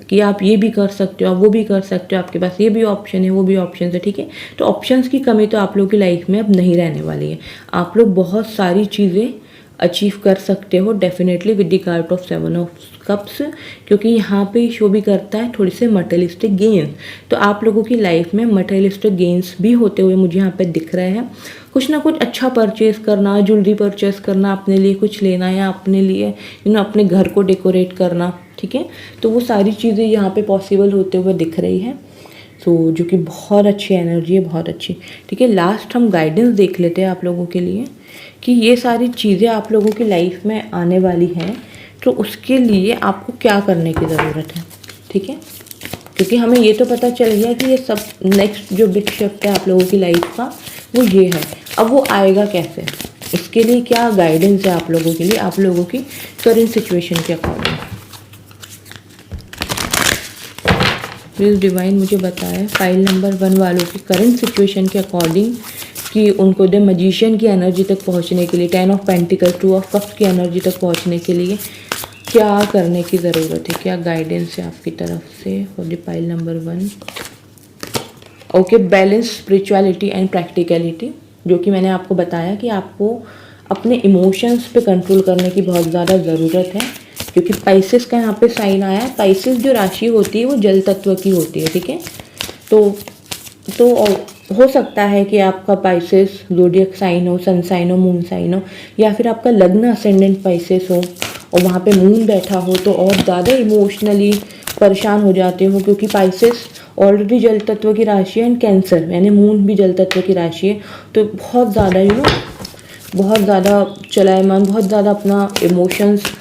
कि आप ये भी कर सकते हो, आप वो भी कर सकते हो, आपके पास ये भी ऑप्शन है, वो भी ऑप्शन है, ठीक है। तो ऑप्शंस की कमी तो आप लोगों की लाइफ में अब नहीं रहने वाली है। आप लोग बहुत सारी चीज़ें अचीव कर सकते हो definitely with the card of 7 of cups, क्योंकि यहाँ पे शो भी करता है थोड़ी से मटेरियलिस्टिक गेन्स। तो आप लोगों की लाइफ में मटेरियलिस्टिक गेन्स भी होते हुए मुझे यहाँ पे दिख रहे हैं। कुछ ना कुछ अच्छा परचेज करना, ज्वेलरी परचेज करना, अपने लिए कुछ लेना, या अपने लिए अपने घर को डेकोरेट करना, ठीक है। तो वो सारी चीज़ें यहाँ पे पॉसिबल होते हुए दिख रही है। तो जो कि बहुत अच्छी एनर्जी है, बहुत अच्छी, ठीक है। लास्ट हम गाइडेंस देख लेते हैं आप लोगों के लिए कि ये सारी चीज़ें आप लोगों की लाइफ में आने वाली हैं, तो उसके लिए आपको क्या करने की ज़रूरत है, ठीक है। क्योंकि हमें ये तो पता चल गया कि ये सब नेक्स्ट जो बिग शिफ्ट है आप लोगों की लाइफ का वो ये है। अब वो आएगा कैसे, इसके लिए क्या गाइडेंस है आप लोगों के लिए, आप लोगों की करंट सिचुएशन के अकॉर्डिंग। प्लीज़ डिवाइन मुझे बताएं फाइल नंबर 1 वालों की करंट सिचुएशन के अकॉर्डिंग कि उनको द मैजिशियन की एनर्जी तक पहुंचने के लिए, 10 ऑफ पेंटिकल्स, 2 ऑफ कप्स की एनर्जी तक पहुंचने के लिए क्या करने की ज़रूरत है, क्या गाइडेंस है आपकी तरफ से for the file number 1। Okay, balance, spirituality and practicality, जो कि मैंने आपको बताया कि आपको अपने इमोशंस पे कंट्रोल करने की बहुत ज़्यादा ज़रूरत है, क्योंकि पाइसेस का यहाँ पे साइन आया है। पाइसेस जो राशि होती है वो जल तत्व की होती है, ठीक है। तो हो सकता है कि आपका पाइसेस ज़ोडिएक साइन हो, सन साइन हो, मून साइन हो, या फिर आपका लग्न असेंडेंट पाइसेस हो और वहाँ पे मून बैठा हो, तो और ज़्यादा इमोशनली परेशान हो जाते हो, क्योंकि पाइसेस ऑलरेडी जल तत्व की राशि है एंड कैंसर यानी मून भी जल तत्व की राशि है। तो बहुत ज़्यादा बहुत ज़्यादा चलायमान, बहुत ज़्यादा अपना इमोशंस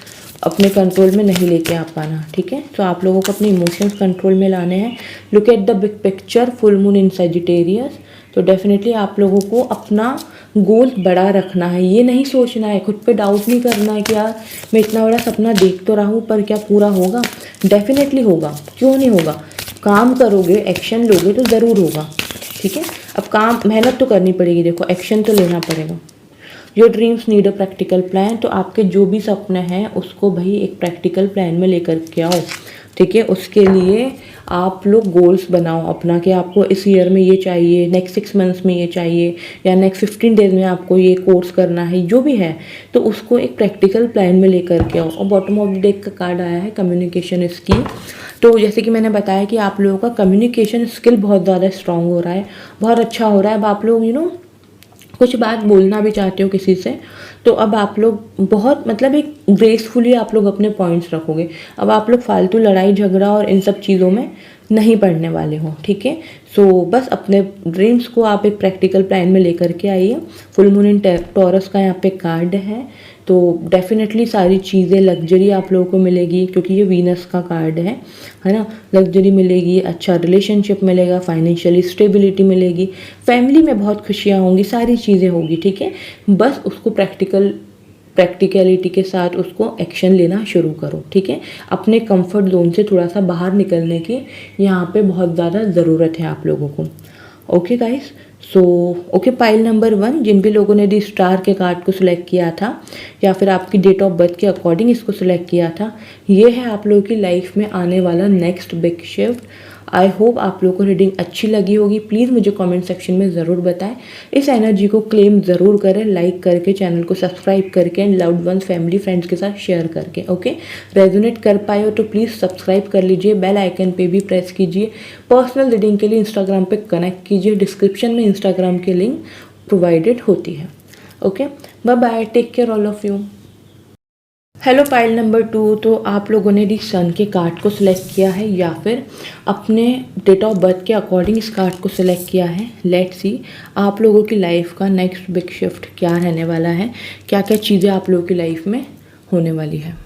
अपने कंट्रोल में नहीं लेके आ पाना, ठीक है। तो आप लोगों को अपने इमोशंस कंट्रोल में लाने हैं। Look at the big picture, full moon in Sagittarius. तो डेफिनेटली आप लोगों को अपना गोल बड़ा रखना है, ये नहीं सोचना है, खुद पे डाउट नहीं करना है कि यार मैं इतना बड़ा सपना देख तो रहा हूँ पर क्या पूरा होगा। डेफिनेटली होगा, क्यों नहीं होगा। काम करोगे, एक्शन लोगे तो ज़रूर होगा, ठीक है। अब काम, मेहनत तो करनी पड़ेगी, देखो एक्शन तो लेना पड़ेगा। Your dreams need a practical plan. तो आपके जो भी सपने हैं उसको भाई एक प्रैक्टिकल प्लान में लेकर के आओ, ठीक है। उसके लिए आप लोग गोल्स बनाओ अपना कि आपको इस ईयर में ये चाहिए, नेक्स्ट 6 मंथ्स में ये चाहिए, या नेक्स्ट 15 डेज में आपको ये कोर्स करना है, जो भी है, तो उसको एक प्रैक्टिकल प्लान में लेकर के आओ। और बॉटम ऑफ द डेक का कार्ड आया है कम्युनिकेशन स्किल। तो जैसे कि मैंने बताया कि आप लोगों का कम्युनिकेशन स्किल बहुत ज़्यादा स्ट्रांग हो रहा है, बहुत अच्छा हो रहा है। अब आप लोग कुछ बात बोलना भी चाहते हो किसी से, तो अब आप लोग बहुत मतलब एक ग्रेसफुली आप लोग अपने पॉइंट्स रखोगे। अब आप लोग फालतू लड़ाई झगड़ा और इन सब चीज़ों में नहीं पड़ने वाले हो, ठीक है। सो बस अपने ड्रीम्स को आप एक प्रैक्टिकल प्लान में लेकर के आइए। फुल मून इन टॉरस का यहाँ पे कार्ड है, तो डेफिनेटली सारी चीज़ें लग्जरी आप लोगों को मिलेगी, क्योंकि ये वीनस का कार्ड है ना। लग्जरी मिलेगी, अच्छा रिलेशनशिप मिलेगा, फाइनेंशियली स्टेबिलिटी मिलेगी, फैमिली में बहुत खुशियाँ होंगी, सारी चीज़ें होगी, ठीक है। बस उसको प्रैक्टिकलिटी के साथ उसको एक्शन लेना शुरू करो, ठीक है। अपने कंफर्ट जोन से थोड़ा सा बाहर निकलने की यहाँ पे बहुत ज़्यादा ज़रूरत है आप लोगों को। Okay guys, so okay, pile number 1, जिन भी लोगों ने दी स्टार के कार्ड को सिलेक्ट किया था या फिर आपकी डेट ऑफ बर्थ के अकॉर्डिंग इसको सिलेक्ट किया था, ये है आप लोगों की लाइफ में आने वाला next big shift. I hope आप लोगों को रीडिंग अच्छी लगी होगी। प्लीज़ मुझे कमेंट सेक्शन में ज़रूर बताएं। इस एनर्जी को क्लेम ज़रूर करें, लाइक करके, चैनल को सब्सक्राइब करके and loved ones, family, friends के साथ शेयर करके। ओके, रेजोनेट कर पाए हो तो प्लीज़ सब्सक्राइब कर लीजिए, बेल आइकन पे भी प्रेस कीजिए। पर्सनल रीडिंग के लिए इंस्टाग्राम पे कनेक्ट कीजिए, डिस्क्रिप्शन में इंस्टाग्राम की लिंक प्रोवाइडेड होती है। Okay, bye bye, take care all of you. Hello pile number 2, तो आप लोगों ने दी सन के कार्ड को सिलेक्ट किया है या फिर अपने डेट ऑफ बर्थ के अकॉर्डिंग इस कार्ड को सिलेक्ट किया है। लेट्स सी आप लोगों की लाइफ का नेक्स्ट बिग शिफ्ट क्या रहने वाला है, क्या क्या चीज़ें आप लोगों की लाइफ में होने वाली है।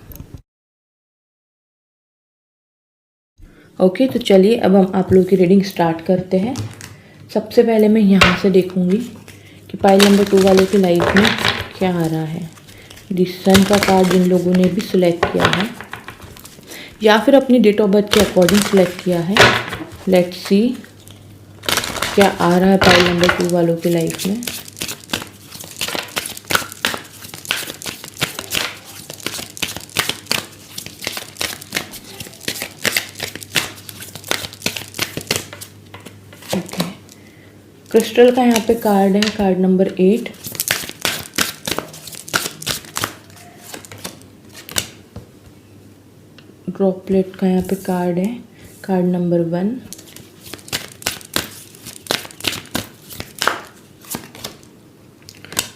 ओके, तो चलिए अब हम आप लोगों की रीडिंग स्टार्ट करते हैं। सबसे पहले मैं यहाँ से देखूँगी कि पाइल नंबर 2 वालों की लाइफ में क्या आ रहा है। दी सन का कार्ड जिन लोगों ने भी सिलेक्ट किया है या फिर अपनी डेट ऑफ बर्थ के अकॉर्डिंग सिलेक्ट किया है, लेट्स सी क्या आ रहा है पाइल नंबर 2 वालों की लाइफ में। ओके, क्रिस्टल का यहाँ पे कार्ड है, कार्ड नंबर 8। ड्रॉपलेट का यहाँ पे कार्ड है, card number 1।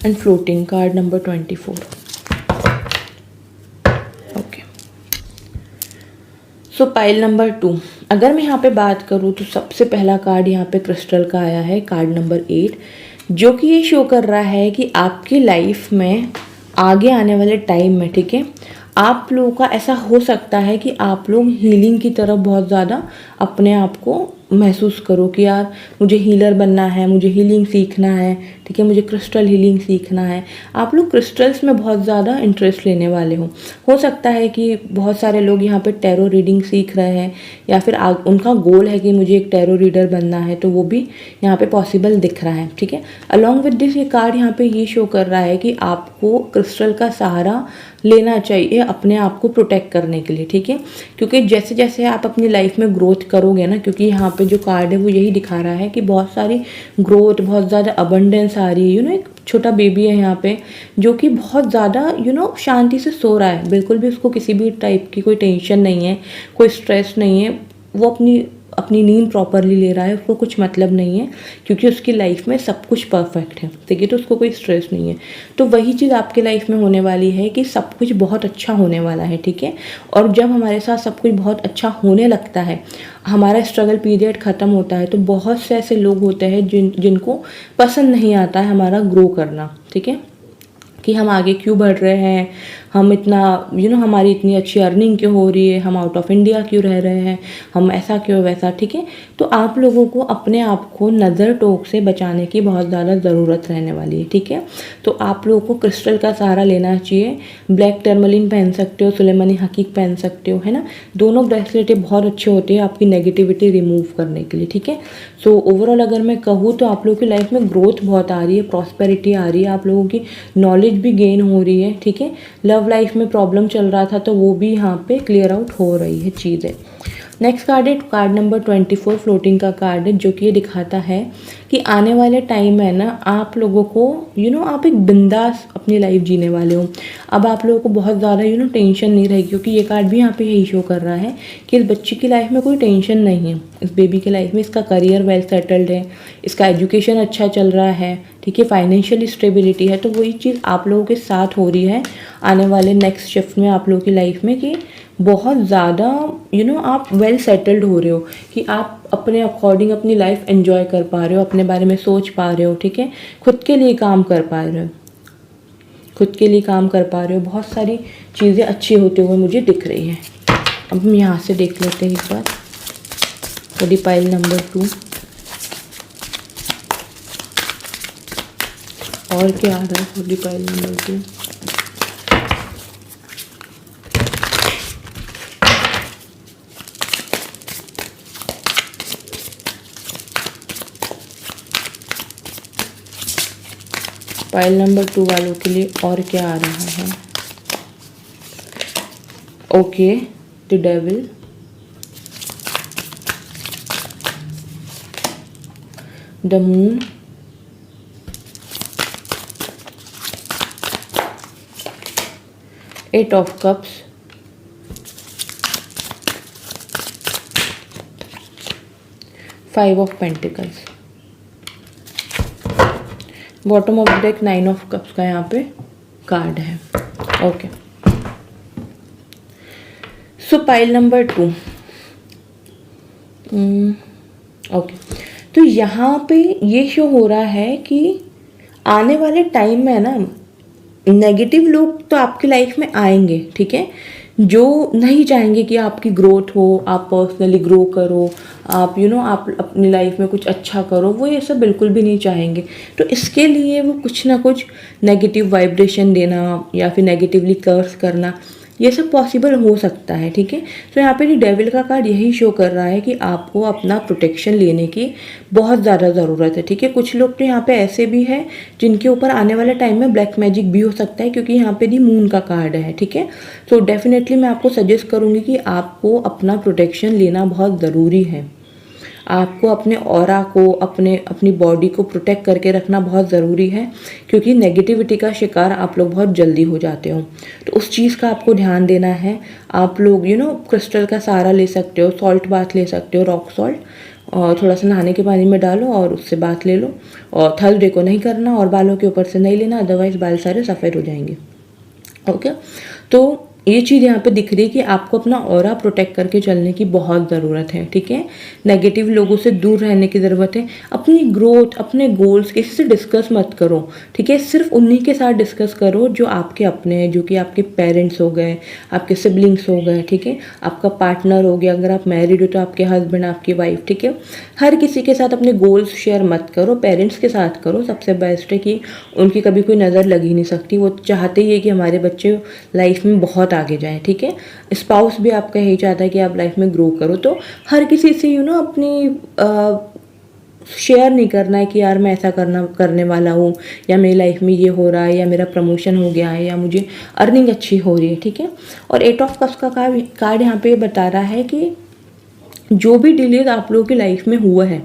And floating card number 24। Okay, so pile number 2, अगर मैं यहाँ पे बात करूँ तो सबसे पहला कार्ड यहाँ पे क्रिस्टल का आया है, कार्ड नंबर 8, जो कि ये शो कर रहा है कि आपकी लाइफ में आगे आने वाले टाइम में, ठीक है, आप लोगों का ऐसा हो सकता है कि आप लोग हीलिंग की तरफ बहुत ज़्यादा अपने आप को महसूस करो कि यार मुझे हीलर बनना है, मुझे हीलिंग सीखना है, ठीक है, मुझे क्रिस्टल हीलिंग सीखना है। आप लोग क्रिस्टल्स में बहुत ज़्यादा इंटरेस्ट लेने वाले हो सकता है कि बहुत सारे लोग यहाँ पे टैरो रीडिंग सीख रहे हैं या फिर उनका गोल है कि मुझे एक टैरो रीडर बनना है, तो वो भी यहाँ पे पॉसिबल दिख रहा है, ठीक है। अलॉन्ग विद दिस ये कार्ड यहाँ पे ये शो कर रहा है कि आपको क्रिस्टल का सहारा लेना चाहिए अपने आप को प्रोटेक्ट करने के लिए, ठीक है, क्योंकि जैसे जैसे आप अपनी लाइफ में ग्रोथ करोगे ना, क्योंकि यहाँ पे जो कार्ड है वो यही दिखा रहा है कि बहुत सारी ग्रोथ, बहुत ज़्यादा अबंडेंस आ रही है। एक छोटा बेबी है यहाँ पे जो कि बहुत ज़्यादा शांति से सो रहा है, बिल्कुल भी उसको किसी भी टाइप की कोई टेंशन नहीं है, कोई स्ट्रेस नहीं है, वो अपनी नींद प्रॉपरली ले रहा है, उसको कुछ मतलब नहीं है, क्योंकि उसकी लाइफ में सब कुछ परफेक्ट है, ठीक है, तो उसको कोई स्ट्रेस नहीं है। तो वही चीज़ आपके लाइफ में होने वाली है कि सब कुछ बहुत अच्छा होने वाला है, ठीक है। और जब हमारे साथ सब कुछ बहुत अच्छा होने लगता है, हमारा स्ट्रगल पीरियड ख़त्म होता है, तो बहुत से ऐसे लोग होते हैं जिनको पसंद नहीं आता है हमारा ग्रो करना, ठीक है, कि हम आगे क्यों बढ़ रहे हैं, हम इतना हमारी इतनी अच्छी अर्निंग क्यों हो रही है, हम आउट ऑफ इंडिया क्यों रह रहे हैं, हम ऐसा क्यों वैसा, ठीक है। तो आप लोगों को अपने आप को नज़र टोक से बचाने की बहुत ज़्यादा ज़रूरत रहने वाली है, ठीक है। तो आप लोगों को क्रिस्टल का सहारा लेना चाहिए। ब्लैक टर्मलिन पहन सकते हो, सुलेमानी हकीक पहन सकते हो, है ना। दोनों ब्रेसलेटें बहुत अच्छे होते हैं आपकी नेगेटिविटी रिमूव करने के लिए, ठीक है। सो ओवरऑल अगर मैं कहूँ तो आप लोगों की लाइफ में ग्रोथ बहुत आ रही है, प्रॉस्पेरिटी आ रही है, आप लोगों की नॉलेज भी गेन हो रही है, ठीक है। लव लाइफ में प्रॉब्लम चल रहा था तो वो भी यहाँ पे क्लियर आउट हो रही है चीज़ें। नेक्स्ट कार्ड है कार्ड नंबर 24, फ्लोटिंग का कार्ड है, जो कि ये दिखाता है कि आने वाले टाइम में ना आप लोगों को आप एक बिंदास अपनी लाइफ जीने वाले हो। अब आप लोगों को बहुत ज़्यादा टेंशन नहीं रहेगी, क्योंकि ये कार्ड भी यहाँ पे यही शो कर रहा है कि इस बच्ची की लाइफ में कोई टेंशन नहीं है। इस बेबी की लाइफ में इसका करियर वेल सेटल्ड है, इसका एजुकेशन अच्छा चल रहा है, ठीक है, फाइनेंशियल स्टेबिलिटी है। तो वही चीज़ आप लोगों के साथ हो रही है आने वाले नेक्स्ट शिफ्ट में आप लोगों की लाइफ में, कि बहुत ज़्यादा आप वेल सेटल्ड हो रहे हो, कि आप अपने अकॉर्डिंग अपनी लाइफ एंजॉय कर पा रहे हो, अपने बारे में सोच पा रहे हो, ठीक है, खुद के लिए काम कर पा रहे हो, खुद के लिए काम कर पा रहे हो। बहुत सारी चीज़ें अच्छी होते हुए मुझे दिख रही है। अब हम यहाँ से देख लेते हैं एक बार बड़ी पाइल नंबर 2 और क्या आ रहा है बड़ी पाइल नंबर 2। पाइल नंबर 2 वालों के लिए और क्या आ रहा है। Okay, the devil, the moon, eight of cups, five of pentacles, bottom of the deck 9 of cups का यहाँ पे कार्ड है। Okay, so pile number 2। Okay, तो यहाँ पे ये शो हो रहा है कि आने वाले टाइम में ना नेगेटिव लोग तो आपकी लाइफ में आएंगे, ठीक है, जो नहीं चाहेंगे कि आपकी ग्रोथ हो, आप पर्सनली ग्रो करो, आप आप अपनी लाइफ में कुछ अच्छा करो, वो ये सब बिल्कुल भी नहीं चाहेंगे। तो इसके लिए वो कुछ ना कुछ नेगेटिव वाइब्रेशन देना या फिर नेगेटिवली कर्स करना, ये सब पॉसिबल हो सकता है, ठीक है। तो यहाँ पे डेविल का कार्ड यही शो कर रहा है कि आपको अपना प्रोटेक्शन लेने की बहुत ज़्यादा ज़रूरत है, ठीक है। कुछ लोग तो यहाँ पे ऐसे भी हैं जिनके ऊपर आने वाले टाइम में ब्लैक मैजिक भी हो सकता है, क्योंकि यहाँ पे दी मून का कार्ड है, ठीक है। तो डेफिनेटली मैं आपको सजेस्ट करूँगी कि आपको अपना प्रोटेक्शन लेना बहुत ज़रूरी है। आपको अपने ऑरा को, अपनी बॉडी को प्रोटेक्ट करके रखना बहुत ज़रूरी है, क्योंकि नेगेटिविटी का शिकार आप लोग बहुत जल्दी हो जाते हो। तो उस चीज़ का आपको ध्यान देना है। आप लोग क्रिस्टल का सहारा ले सकते हो, सॉल्ट बाथ ले सकते हो, रॉक सॉल्ट, और थोड़ा सा नहाने के पानी में डालो और उससे बाथ ले लो। और थर्सडे को नहीं करना और बालों के ऊपर से नहीं लेना, अदरवाइज बाल सारे सफ़ेद हो जाएंगे। ओके, तो ये चीज़ यहाँ पे दिख रही है कि आपको अपना ऑरा प्रोटेक्ट करके चलने की बहुत ज़रूरत है, ठीक है। नेगेटिव लोगों से दूर रहने की ज़रूरत है। अपनी ग्रोथ, अपने गोल्स किसी से डिस्कस मत करो, ठीक है। सिर्फ उन्हीं के साथ डिस्कस करो जो आपके अपने हैं, जो कि आपके पेरेंट्स हो गए, आपके सिबलिंग्स हो गए, ठीक है, आपका पार्टनर हो गया, अगर आप मैरिड हो तो आपके हस्बैंड, आपकी वाइफ, ठीक है। हर किसी के साथ अपने गोल्स शेयर मत करो, पेरेंट्स के साथ करो। सबसे बेस्ट है कि उनकी कभी कोई नज़र लग ही नहीं सकती, वो चाहते ही है कि हमारे बच्चे लाइफ में बहुत आगे जाए, ठीक है। स्पाउस भी आपका यही चाहता है कि आप लाइफ में ग्रो करो। तो हर किसी से अपनी शेयर नहीं करना है कि यार मैं ऐसा करने वाला हूँ, या मेरी लाइफ में ये हो रहा है, या मेरा प्रमोशन हो गया है, या मुझे अर्निंग अच्छी हो रही है, ठीक है। और 8 ऑफ कप्स का कार्ड यहाँ पे बता रहा है कि जो भी डिलेज आप लोगों की लाइफ में हुआ है,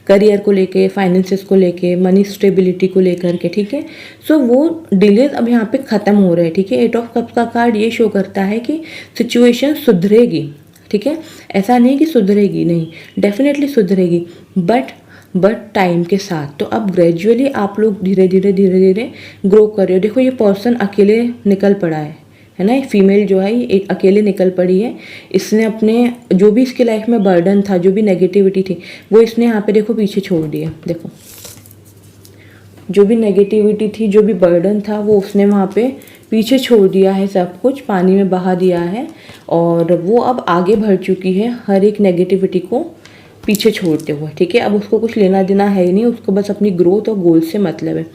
करियर को लेके, फाइनेंसेस को लेके, मनी स्टेबिलिटी को लेकर के, ठीक है, सो वो डिलेज अब यहाँ पे ख़त्म हो रहे हैं, ठीक है। 8 ऑफ कप्स का कार्ड ये शो करता है कि सिचुएशन सुधरेगी, ठीक है। ऐसा नहीं कि सुधरेगी नहीं, डेफिनेटली सुधरेगी, बट टाइम के साथ। तो अब ग्रेजुअली आप लोग धीरे धीरे ग्रो कर रहे हो। देखो ये पर्सन अकेले निकल पड़ा है ना, फीमेल जो है ये एक अकेले निकल पड़ी है। इसने अपने जो भी इसके लाइफ में बर्डन था, जो भी नेगेटिविटी थी, वो इसने यहाँ पे देखो पीछे छोड़ दिया। देखो जो भी नेगेटिविटी थी, जो भी बर्डन था, वो उसने वहाँ पे पीछे छोड़ दिया है, सब कुछ पानी में बहा दिया है, और वो अब आगे बढ़ चुकी है हर एक नेगेटिविटी को पीछे छोड़ते हुए, ठीक है। अब उसको कुछ लेना देना है ही नहीं, उसको बस अपनी ग्रोथ और गोल से मतलब है।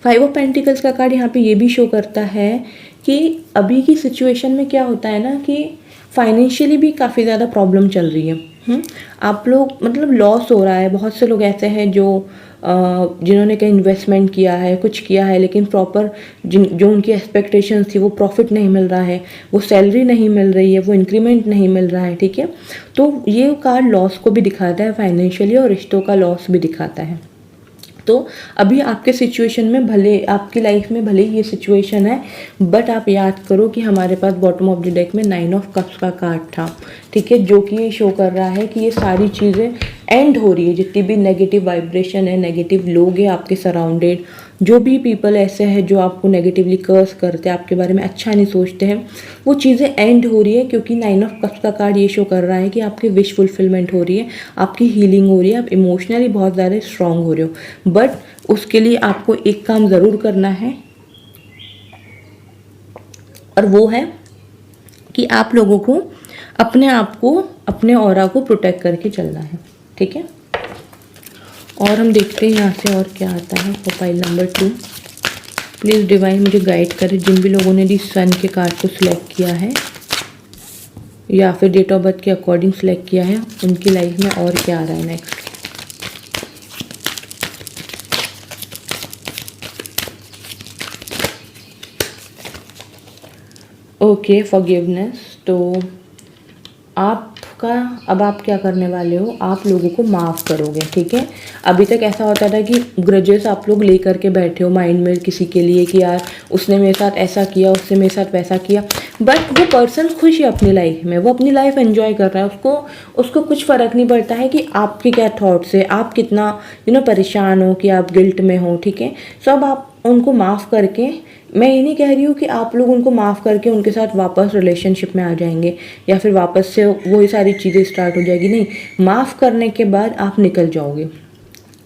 5 ऑफ पेंटिकल्स का कार्ड यहाँ पे ये भी शो करता है कि अभी की सिचुएशन में क्या होता है ना, कि फाइनेंशियली भी काफ़ी ज़्यादा प्रॉब्लम चल रही है। आप लोग मतलब लॉस हो रहा है। बहुत से लोग ऐसे हैं जो जिन्होंने कहीं इन्वेस्टमेंट किया है, कुछ किया है, लेकिन प्रॉपर जो उनकी एक्सपेक्टेशंस थी वो प्रॉफिट नहीं मिल रहा है, वो सैलरी नहीं मिल रही है, वो इंक्रीमेंट नहीं मिल रहा है, ठीक है। तो ये कार्ड लॉस को भी दिखाता है फाइनेंशियली, और रिश्तों का लॉस भी दिखाता है। तो अभी आपके सिचुएशन में, भले आपकी लाइफ में भले ये सिचुएशन है, बट आप याद करो कि हमारे पास बॉटम ऑफ द डेक में 9 ऑफ कप्स का कार्ड था, ठीक है, जो कि ये शो कर रहा है कि ये सारी चीज़ें एंड हो रही है। जितनी भी नेगेटिव वाइब्रेशन है, नेगेटिव लोग हैं आपके सराउंडेड, जो भी पीपल ऐसे हैं जो आपको नेगेटिवली कर्स करते हैं, आपके बारे में अच्छा नहीं सोचते हैं, वो चीज़ें एंड हो रही है। क्योंकि 9 ऑफ कप्स का कार्ड ये शो कर रहा है कि आपकी विश फुलफिलमेंट हो रही है, आपकी हीलिंग हो रही है, आप इमोशनली बहुत ज़्यादा स्ट्रांग हो रहे हो। बट उसके लिए आपको एक काम ज़रूर करना है, और वो है कि आप लोगों को अपने आप को, अपने ऑरा को प्रोटेक्ट करके चलना है, ठीक है। और हम देखते हैं यहाँ से और क्या आता है। प्रोफाइल नंबर 2, प्लीज़ डिवाइन मुझे गाइड करें। जिन भी लोगों ने दी सन के कार्ड को सिलेक्ट किया है या फिर डेट ऑफ बर्थ के अकॉर्डिंग सिलेक्ट किया है, उनकी लाइफ में और क्या आ रहा है नेक्स्ट। Okay, forgiveness. तो आपका अब आप क्या करने वाले हो, आप लोगों को माफ़ करोगे, ठीक है। अभी तक ऐसा होता था कि ग्रजेस आप लोग ले करके बैठे हो माइंड में किसी के लिए कि यार उसने मेरे साथ ऐसा किया, उसने मेरे साथ वैसा किया, बट वो पर्सन खुश है अपनी लाइफ में, वो अपनी लाइफ एंजॉय कर रहा है, उसको कुछ फ़र्क नहीं पड़ता है कि आपके क्या थॉट्स है, आप कितना परेशान हो, कि आप गिल्ट में हो, ठीक है। सो अब आप उनको माफ़ करके, मैं ये नहीं कह रही हूँ कि आप लोग उनको माफ़ करके उनके साथ वापस रिलेशनशिप में आ जाएंगे या फिर वापस से वही सारी चीज़ें स्टार्ट हो जाएगी, नहीं। माफ़ करने के बाद आप निकल जाओगे,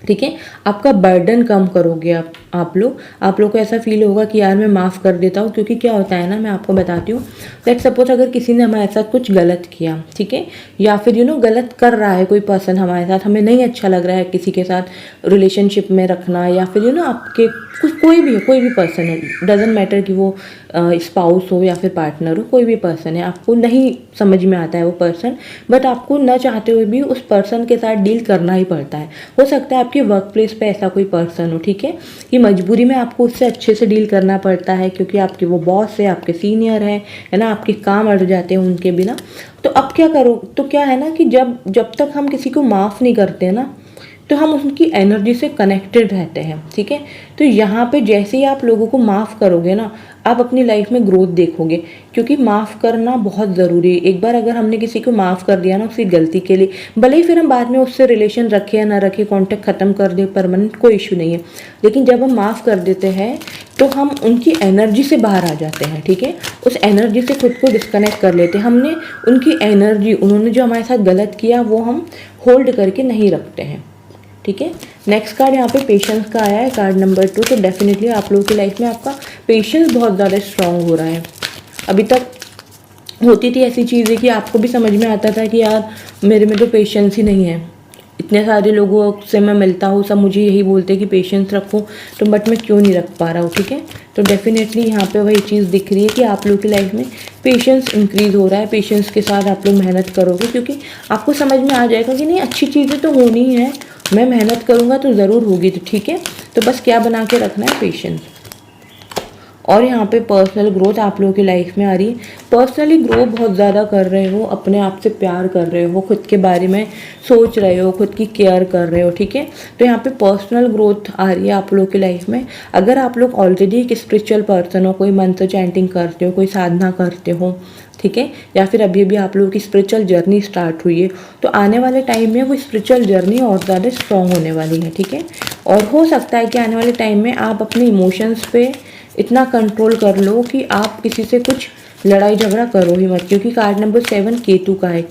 ठीक है। आपका बर्डन कम करोगे आप लोग को ऐसा फील होगा कि यार मैं माफ़ कर देता हूँ। क्योंकि क्या होता है ना, मैं आपको बताती हूँ। लाइक सपोज अगर किसी ने हमारे साथ कुछ गलत किया, ठीक है, या फिर गलत कर रहा है कोई पर्सन हमारे साथ, हमें नहीं अच्छा लग रहा है किसी के साथ रिलेशनशिप में रखना, या फिर आपके कोई भी पर्सन है, डजेंट मैटर कि वो स्पाउस हो या फिर पार्टनर हो, कोई भी पर्सन है, आपको नहीं समझ में आता है वो पर्सन, बट आपको न चाहते हुए भी उस पर्सन के साथ डील करना ही पड़ता है। हो सकता है आपके वर्क प्लेस पे ऐसा कोई पर्सन हो, ठीक है, कि मजबूरी में आपको उससे अच्छे से डील करना पड़ता है, क्योंकि आपके वो बॉस है, आपके सीनियर है ना, आपके काम अड़ जाते हैं उनके बिना। तो अब क्या करो, तो क्या है ना कि जब तक हम किसी को माफ़ नहीं करते ना, तो हम उनकी एनर्जी से कनेक्टेड रहते हैं, ठीक है। तो यहाँ पे जैसे ही आप लोगों को माफ़ करोगे ना, आप अपनी लाइफ में ग्रोथ देखोगे, क्योंकि माफ़ करना बहुत ज़रूरी है। एक बार अगर हमने किसी को माफ़ कर दिया ना उसकी गलती के लिए, भले ही फिर हम बाद में उससे रिलेशन रखें या ना रखें, कॉन्टेक्ट ख़त्म कर दें परमानेंट, कोई इशू नहीं है, लेकिन जब हम माफ़ कर देते हैं तो हम उनकी एनर्जी से बाहर आ जाते हैं, ठीक है। उस एनर्जी से खुद को डिस्कनेक्ट कर लेते हैं। हमने उनकी एनर्जी, उन्होंने जो हमारे साथ गलत किया, वो हम होल्ड करके नहीं रखते हैं, ठीक है। नेक्स्ट कार्ड यहाँ पे पेशेंस का आया है, कार्ड नंबर 2। तो डेफिनेटली आप लोगों की लाइफ में आपका पेशेंस बहुत ज़्यादा स्ट्रांग हो रहा है। अभी तक होती थी ऐसी चीज़ें कि आपको भी समझ में आता था कि यार मेरे में तो पेशेंस ही नहीं है, इतने सारे लोगों से मैं मिलता हूँ, सब मुझे यही बोलते हैं कि पेशेंस रखो, तो बट मैं क्यों नहीं रख पा रहा हूँ, ठीक है। तो डेफिनेटली यहाँ पे वही चीज़ दिख रही है कि आप लोगों की लाइफ में पेशेंस इंक्रीज़ हो रहा है। पेशेंस के साथ आप लोग मेहनत करोगे, क्योंकि आपको समझ में आ जाएगा कि नहीं, अच्छी चीज़ें तो होनी ही है, मैं मेहनत करूँगा तो ज़रूर होगी, तो ठीक है। तो बस क्या बना के रखना है, पेशेंस। और यहाँ पे पर्सनल ग्रोथ आप लोगों की लाइफ में आ रही है। पर्सनली ग्रो बहुत ज़्यादा कर रहे हो, अपने आप से प्यार कर रहे हो, खुद के बारे में सोच रहे हो, खुद की केयर कर रहे हो, ठीक है। तो यहाँ पे पर्सनल ग्रोथ आ रही है आप लोगों की लाइफ में। अगर आप लोग ऑलरेडी एक स्पिरिचुअल पर्सन हो, कोई मंत्र चैंटिंग करते हो, कोई साधना करते हो, ठीक है, या फिर अभी अभी आप लोगों की स्पिरिचुअल जर्नी स्टार्ट हुई है, तो आने वाले टाइम में वो स्पिरिचुअल जर्नी और ज़्यादा स्ट्रॉन्ग होने वाली है, ठीक है। और हो सकता है कि आने वाले टाइम में आप अपने इमोशंस पे इतना कंट्रोल कर लो कि आप किसी से कुछ लड़ाई झगड़ा करो ही मत। क्योंकि कार्ड नंबर 7 केतु का है।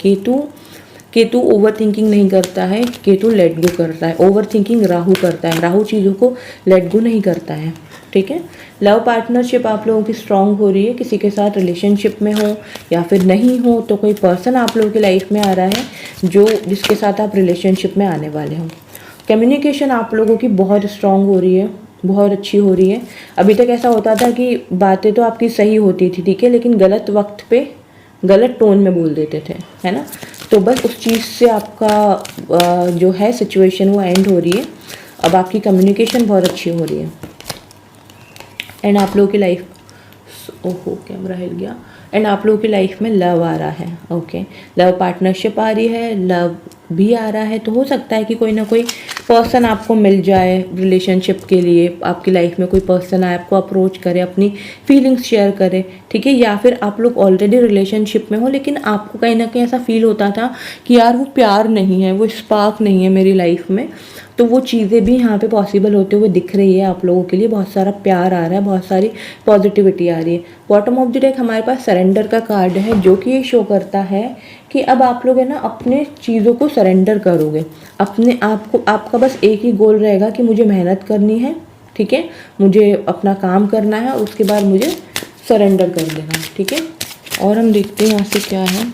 केतु ओवर थिंकिंग नहीं करता है, केतु लेट गो करता है। ओवर थिंकिंग राहु करता है, राहु चीज़ों को लेट गो नहीं करता है, ठीक है। लव पार्टनरशिप आप लोगों की स्ट्रांग हो रही है, किसी के साथ रिलेशनशिप में हो या फिर नहीं हो, तो कोई पर्सन आप लोगों की लाइफ में आ रहा है जिसके साथ आप रिलेशनशिप में आने वाले हो। कम्युनिकेशन आप लोगों की बहुत स्ट्रांग हो रही है, बहुत अच्छी हो रही है। अभी तक ऐसा होता था कि बातें तो आपकी सही होती थी, ठीक है, लेकिन गलत वक्त पे गलत टोन में बोल देते थे, है ना। तो बस उस चीज़ से आपका जो है सिचुएशन वो एंड हो रही है। अब आपकी कम्युनिकेशन बहुत अच्छी हो रही है। एंड आप लोगों की लाइफ, ओहो कैमरा हिल गया, एंड आप लोगों की लाइफ में लव आ रहा है। ओके, लव पार्टनरशिप आ रही है, लव भी आ रहा है। तो हो सकता है कि कोई ना कोई पर्सन आपको मिल जाए रिलेशनशिप के लिए, आपकी लाइफ में कोई पर्सन आए, आपको अप्रोच करे, अपनी फीलिंग्स शेयर करे, ठीक है। या फिर आप लोग ऑलरेडी रिलेशनशिप में हो, लेकिन आपको कहीं ना कहीं ऐसा फील होता था कि यार वो प्यार नहीं है, वो स्पार्क नहीं है मेरी लाइफ में। तो वो चीज़ें भी यहाँ पे पॉसिबल होते हुए दिख रही है आप लोगों के लिए। बहुत सारा प्यार आ रहा है, बहुत सारी पॉजिटिविटी आ रही है। बॉटम ऑफ द डेक हमारे पास सरेंडर का कार्ड है, जो कि ये शो करता है कि अब आप लोग है ना अपने चीज़ों को सरेंडर करोगे। अपने आप को, आपका बस एक ही गोल रहेगा कि मुझे मेहनत करनी है, ठीक है, मुझे अपना काम करना है और उसके बाद मुझे सरेंडर कर देना है, ठीक है। और हम देखते हैं यहाँ से क्या है।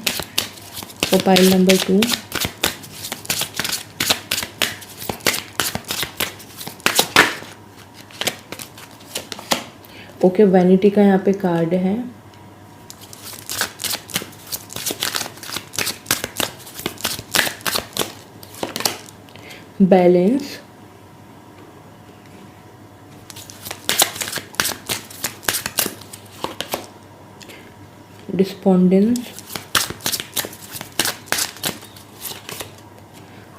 तो पाइल नंबर 2, ओके, वैनिटी का यहाँ पे कार्ड है। Balance, despondence,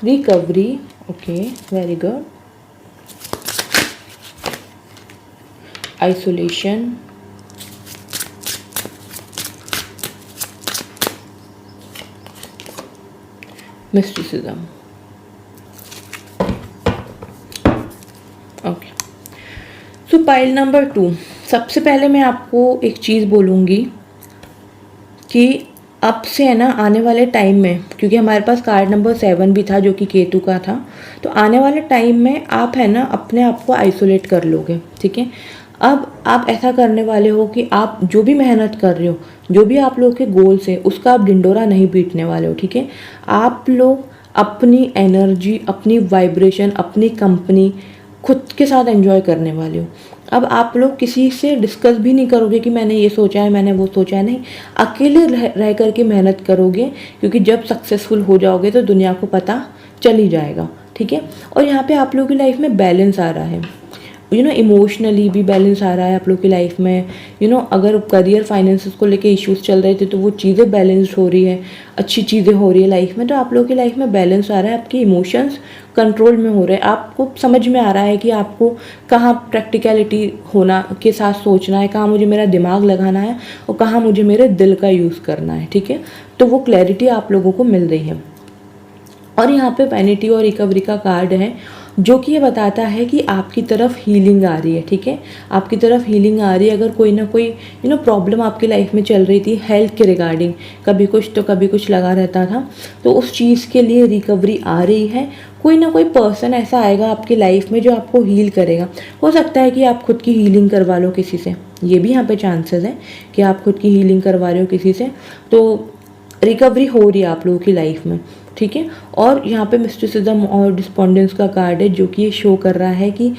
recovery, okay very good, isolation, mysticism. Okay, so pile number 2, सबसे पहले मैं आपको एक चीज़ बोलूँगी कि अब से है ना आने वाले टाइम में, क्योंकि हमारे पास कार्ड नंबर 7 भी था जो कि केतु का था, तो आने वाले टाइम में आप है ना अपने आप को आइसोलेट कर लोगे, ठीक है। अब आप ऐसा करने वाले हो कि आप जो भी मेहनत कर रहे हो, जो भी आप लोगों के गोल्स है, उसका आप ढिंडोरा नहीं पीटने वाले हो, ठीक है। आप लोग अपनी एनर्जी, अपनी वाइब्रेशन, अपनी कंपनी खुद के साथ एंजॉय करने वाले हो। अब आप लोग किसी से डिस्कस भी नहीं करोगे कि मैंने ये सोचा है, मैंने वो सोचा है, नहीं, अकेले रह करके मेहनत करोगे, क्योंकि जब सक्सेसफुल हो जाओगे तो दुनिया को पता चल ही जाएगा, ठीक है। और यहाँ पे आप लोगों की लाइफ में बैलेंस आ रहा है, इमोशनली भी बैलेंस आ रहा है आप लोग की लाइफ में। अगर करियर फाइनेंसेस को लेके इश्यूज चल रहे थे तो वो चीज़ें बैलेंस हो रही है, अच्छी चीज़ें हो रही है लाइफ में। तो आप लोग की लाइफ में बैलेंस आ रहा है, आपके इमोशंस कंट्रोल में हो रहे हैं, आपको समझ में आ रहा है कि आपको कहाँ प्रैक्टिकलिटी होना के साथ सोचना है, कहाँ मुझे मेरा दिमाग लगाना है और कहाँ मुझे मेरे दिल का यूज़ करना है, ठीक है। तो वो क्लैरिटी आप लोगों को मिल रही है। और यहाँ पे वैनिटी और रिकवरी का कार्ड है, जो कि ये बताता है कि आपकी तरफ हीलिंग आ रही है, ठीक है, आपकी तरफ हीलिंग आ रही है। अगर कोई ना कोई प्रॉब्लम आपकी लाइफ में चल रही थी हेल्थ के रिगार्डिंग, कभी कुछ तो कभी कुछ लगा रहता था, तो उस चीज़ के लिए रिकवरी आ रही है। कोई ना कोई पर्सन ऐसा आएगा आपकी लाइफ में जो आपको हील करेगा। हो सकता है कि आप खुद की हीलिंग करवा लो किसी से, ये भी यहाँ पे चांसेस है कि आप खुद की हीलिंग करवा रहे हो किसी से, तो रिकवरी हो रही है आप लोगों की लाइफ में, ठीक है। और यहाँ पे मिस्टिसिज्म और डिस्पोंडेंस का कार्ड है, जो कि ये शो कर रहा है कि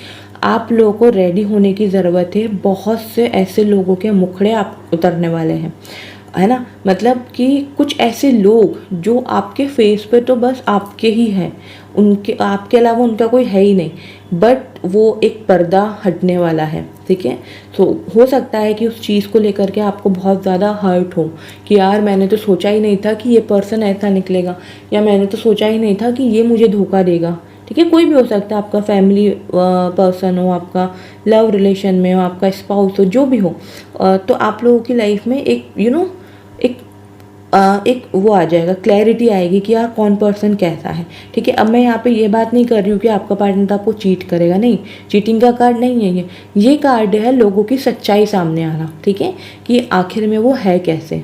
आप लोगों को रेडी होने की ज़रूरत है। बहुत से ऐसे लोगों के मुखड़े आप उतरने वाले हैं, है ना, मतलब कि कुछ ऐसे लोग जो आपके फेस पे तो बस आपके ही हैं, उनके आपके अलावा उनका कोई है ही नहीं, बट वो एक पर्दा हटने वाला है, ठीक है। तो हो सकता है कि उस चीज़ को लेकर के आपको बहुत ज़्यादा हर्ट हो कि यार मैंने तो सोचा ही नहीं था कि ये पर्सन ऐसा निकलेगा, या मैंने तो सोचा ही नहीं था कि ये मुझे धोखा देगा, ठीक है। कोई भी हो सकता है, आपका फैमिली पर्सन हो, आपका लव रिलेशन में हो, आपका स्पाउस हो, जो भी हो। तो आप लोगों की लाइफ में एक एक वो आ जाएगा, क्लैरिटी आएगी कि यार कौन पर्सन कैसा है, ठीक है। अब मैं यहाँ पे ये बात नहीं कर रही हूँ कि आपका पार्टनर आपको चीट करेगा, नहीं, चीटिंग का कार्ड नहीं है ये कार्ड है लोगों की सच्चाई सामने आना, ठीक है, कि आखिर में वो है कैसे।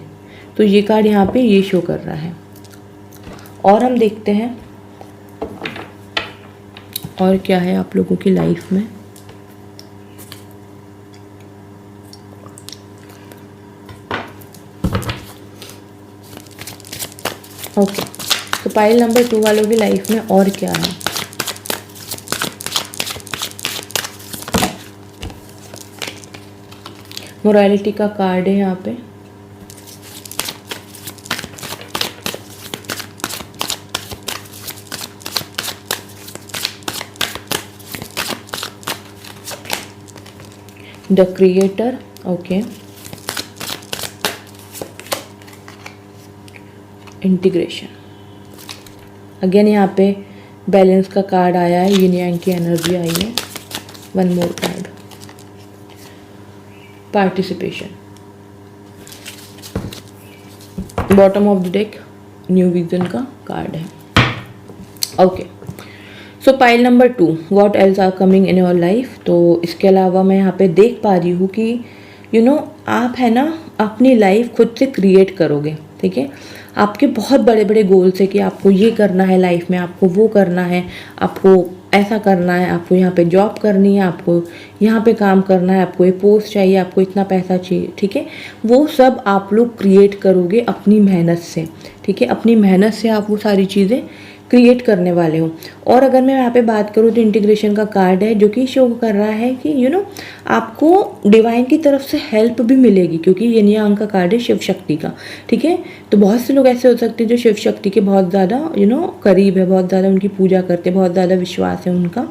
तो ये कार्ड यहाँ पे ये शो कर रहा है। और हम देखते हैं और क्या है आप लोगों की लाइफ में। ओके, तो पाइल नंबर 2 वालों की लाइफ में और क्या है। मोरालिटी का कार्ड है यहाँ पे, the creator, okay, integration. Again यहाँ पे बैलेंस का कार्ड आया है, यिन यांग की एनर्जी आई है। One more card, participation. Bottom of the deck new vision का कार्ड है। Okay, so pile number 2, what else are coming in your life. तो इसके अलावा मैं यहाँ पे देख पा रही हूँ कि आप है ना अपनी लाइफ खुद से क्रिएट करोगे, ठीक है। आपके बहुत बड़े बड़े गोल्स है कि आपको ये करना है लाइफ में, आपको वो करना है, आपको ऐसा करना है, आपको यहाँ पे जॉब करनी है, आपको यहाँ पे काम करना है, आपको ये पोस्ट चाहिए, आपको इतना पैसा चाहिए, ठीक है। वो सब आप लोग क्रिएट करोगे अपनी मेहनत से, ठीक है। अपनी मेहनत से आप वो सारी चीज़ें क्रिएट करने वाले हो। और अगर मैं यहाँ पे बात करूँ तो इंटीग्रेशन का कार्ड है जो कि शो कर रहा है कि आपको डिवाइन की तरफ से हेल्प भी मिलेगी, क्योंकि ये यिन यांग का कार्ड है शिव शक्ति का, ठीक है। तो बहुत से लोग ऐसे हो सकते हैं जो शिव शक्ति के बहुत ज़्यादा करीब है, बहुत ज़्यादा उनकी पूजा करते हैं, बहुत ज़्यादा विश्वास है उनका।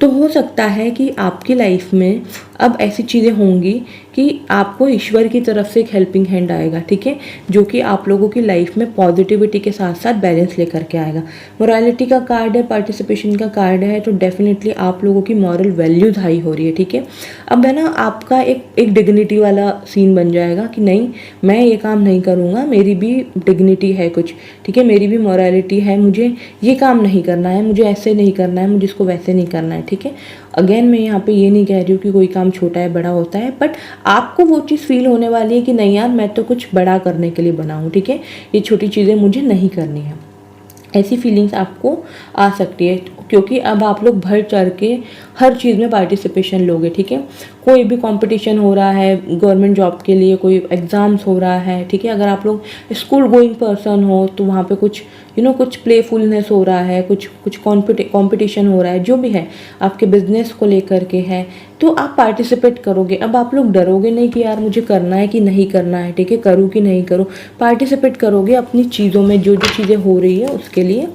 तो हो सकता है कि आपकी लाइफ में अब ऐसी चीज़ें होंगी कि आपको ईश्वर की तरफ से एक हेल्पिंग हैंड आएगा, ठीक है, जो कि आप लोगों की लाइफ में पॉजिटिविटी के साथ साथ बैलेंस लेकर के आएगा। मोरालिटी का कार्ड है, पार्टिसिपेशन का कार्ड है, तो डेफिनेटली आप लोगों की मॉरल वैल्यूज हाई हो रही है, ठीक है। अब है ना आपका एक डिग्निटी वाला सीन बन जाएगा कि नहीं, मैं ये काम नहीं करूँगा, मेरी भी डिग्निटी है कुछ, ठीक है, मेरी भी मॉरलिटी है, मुझे ये काम नहीं करना है, मुझे ऐसे नहीं करना है, मुझे इसको वैसे नहीं करना है, ठीक है। अगेन मैं यहाँ पे ये नहीं कह रही हूँ कि कोई काम छोटा है बड़ा होता है, बट आपको वो चीज़ फील होने वाली है कि नहीं यार मैं तो कुछ बड़ा करने के लिए बना हूँ, ठीक है, ये छोटी चीज़ें मुझे नहीं करनी है। ऐसी फीलिंग्स आपको आ सकती है, क्योंकि अब आप लोग बढ़ चढ़ के हर चीज़ में पार्टिसिपेशन लोगे, ठीक है। कोई भी कंपटीशन हो रहा है गवर्नमेंट जॉब के लिए, कोई एग्ज़ाम्स हो रहा है, ठीक है। अगर आप लोग स्कूल गोइंग पर्सन हो तो वहाँ पे कुछ कुछ प्लेफुलनेस हो रहा है, कुछ कंपटीशन हो रहा है, जो भी है आपके बिजनेस को लेकर के है, तो आप पार्टिसिपेट करोगे। अब आप लोग डरोगे नहीं कि यार मुझे करना है कि नहीं करना है, ठीक है, करूँ कि नहीं करूँ। पार्टिसिपेट करोगे अपनी चीज़ों में, जो जो चीज़ें हो रही है उसके लिए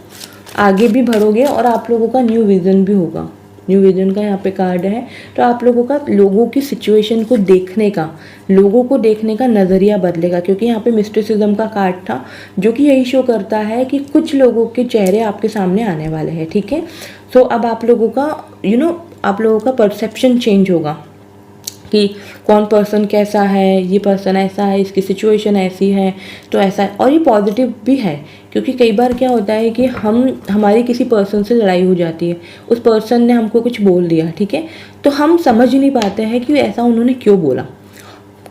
आगे भी बढ़ोगे, और आप लोगों का न्यू विज़न भी होगा। न्यू विजन का यहाँ पे कार्ड है, तो आप लोगों का लोगों की सिचुएशन को देखने का, लोगों को देखने का नज़रिया बदलेगा, क्योंकि यहाँ पे मिस्टिसिज्म का कार्ड था जो कि यही शो करता है कि कुछ लोगों के चेहरे आपके सामने आने वाले हैं, ठीक है। सो अब आप लोगों का आप लोगों का परसेप्शन चेंज होगा कि कौन पर्सन कैसा है, ये पर्सन ऐसा है, इसकी सिचुएशन ऐसी है, तो ऐसा है। और ये पॉजिटिव भी है, क्योंकि कई बार क्या होता है कि हमारी किसी पर्सन से लड़ाई हो जाती है, उस पर्सन ने हमको कुछ बोल दिया, ठीक है, तो हम समझ ही नहीं पाते हैं कि ऐसा उन्होंने क्यों बोला।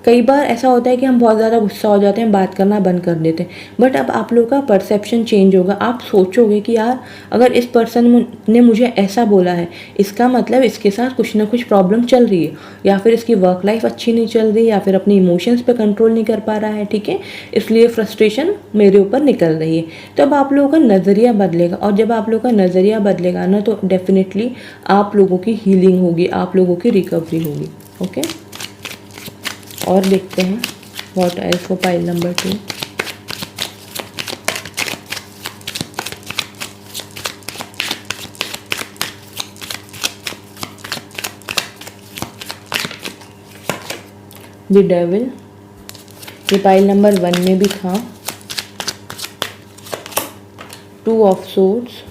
कई बार ऐसा होता है कि हम बहुत ज़्यादा गुस्सा हो जाते हैं, बात करना बंद कर देते हैं, बट अब आप लोग का परसेप्शन चेंज होगा। आप सोचोगे कि यार अगर इस पर्सन ने मुझे ऐसा बोला है, इसका मतलब इसके साथ कुछ ना कुछ प्रॉब्लम चल रही है, या फिर इसकी वर्क लाइफ अच्छी नहीं चल रही, या फिर अपनी इमोशंस पे कंट्रोल नहीं कर पा रहा है, ठीक है, इसलिए फ्रस्ट्रेशन मेरे ऊपर निकल रही है। तो अब आप लोगों का नज़रिया बदलेगा, और जब आप लोगों का नज़रिया बदलेगा ना, तो डेफिनेटली आप लोगों की हीलिंग होगी, आप लोगों की रिकवरी होगी। ओके, और देखते हैं what else for pile number 2। The devil, ये पाइल नंबर 1 में भी था। 2 ऑफ सोर्ड्स,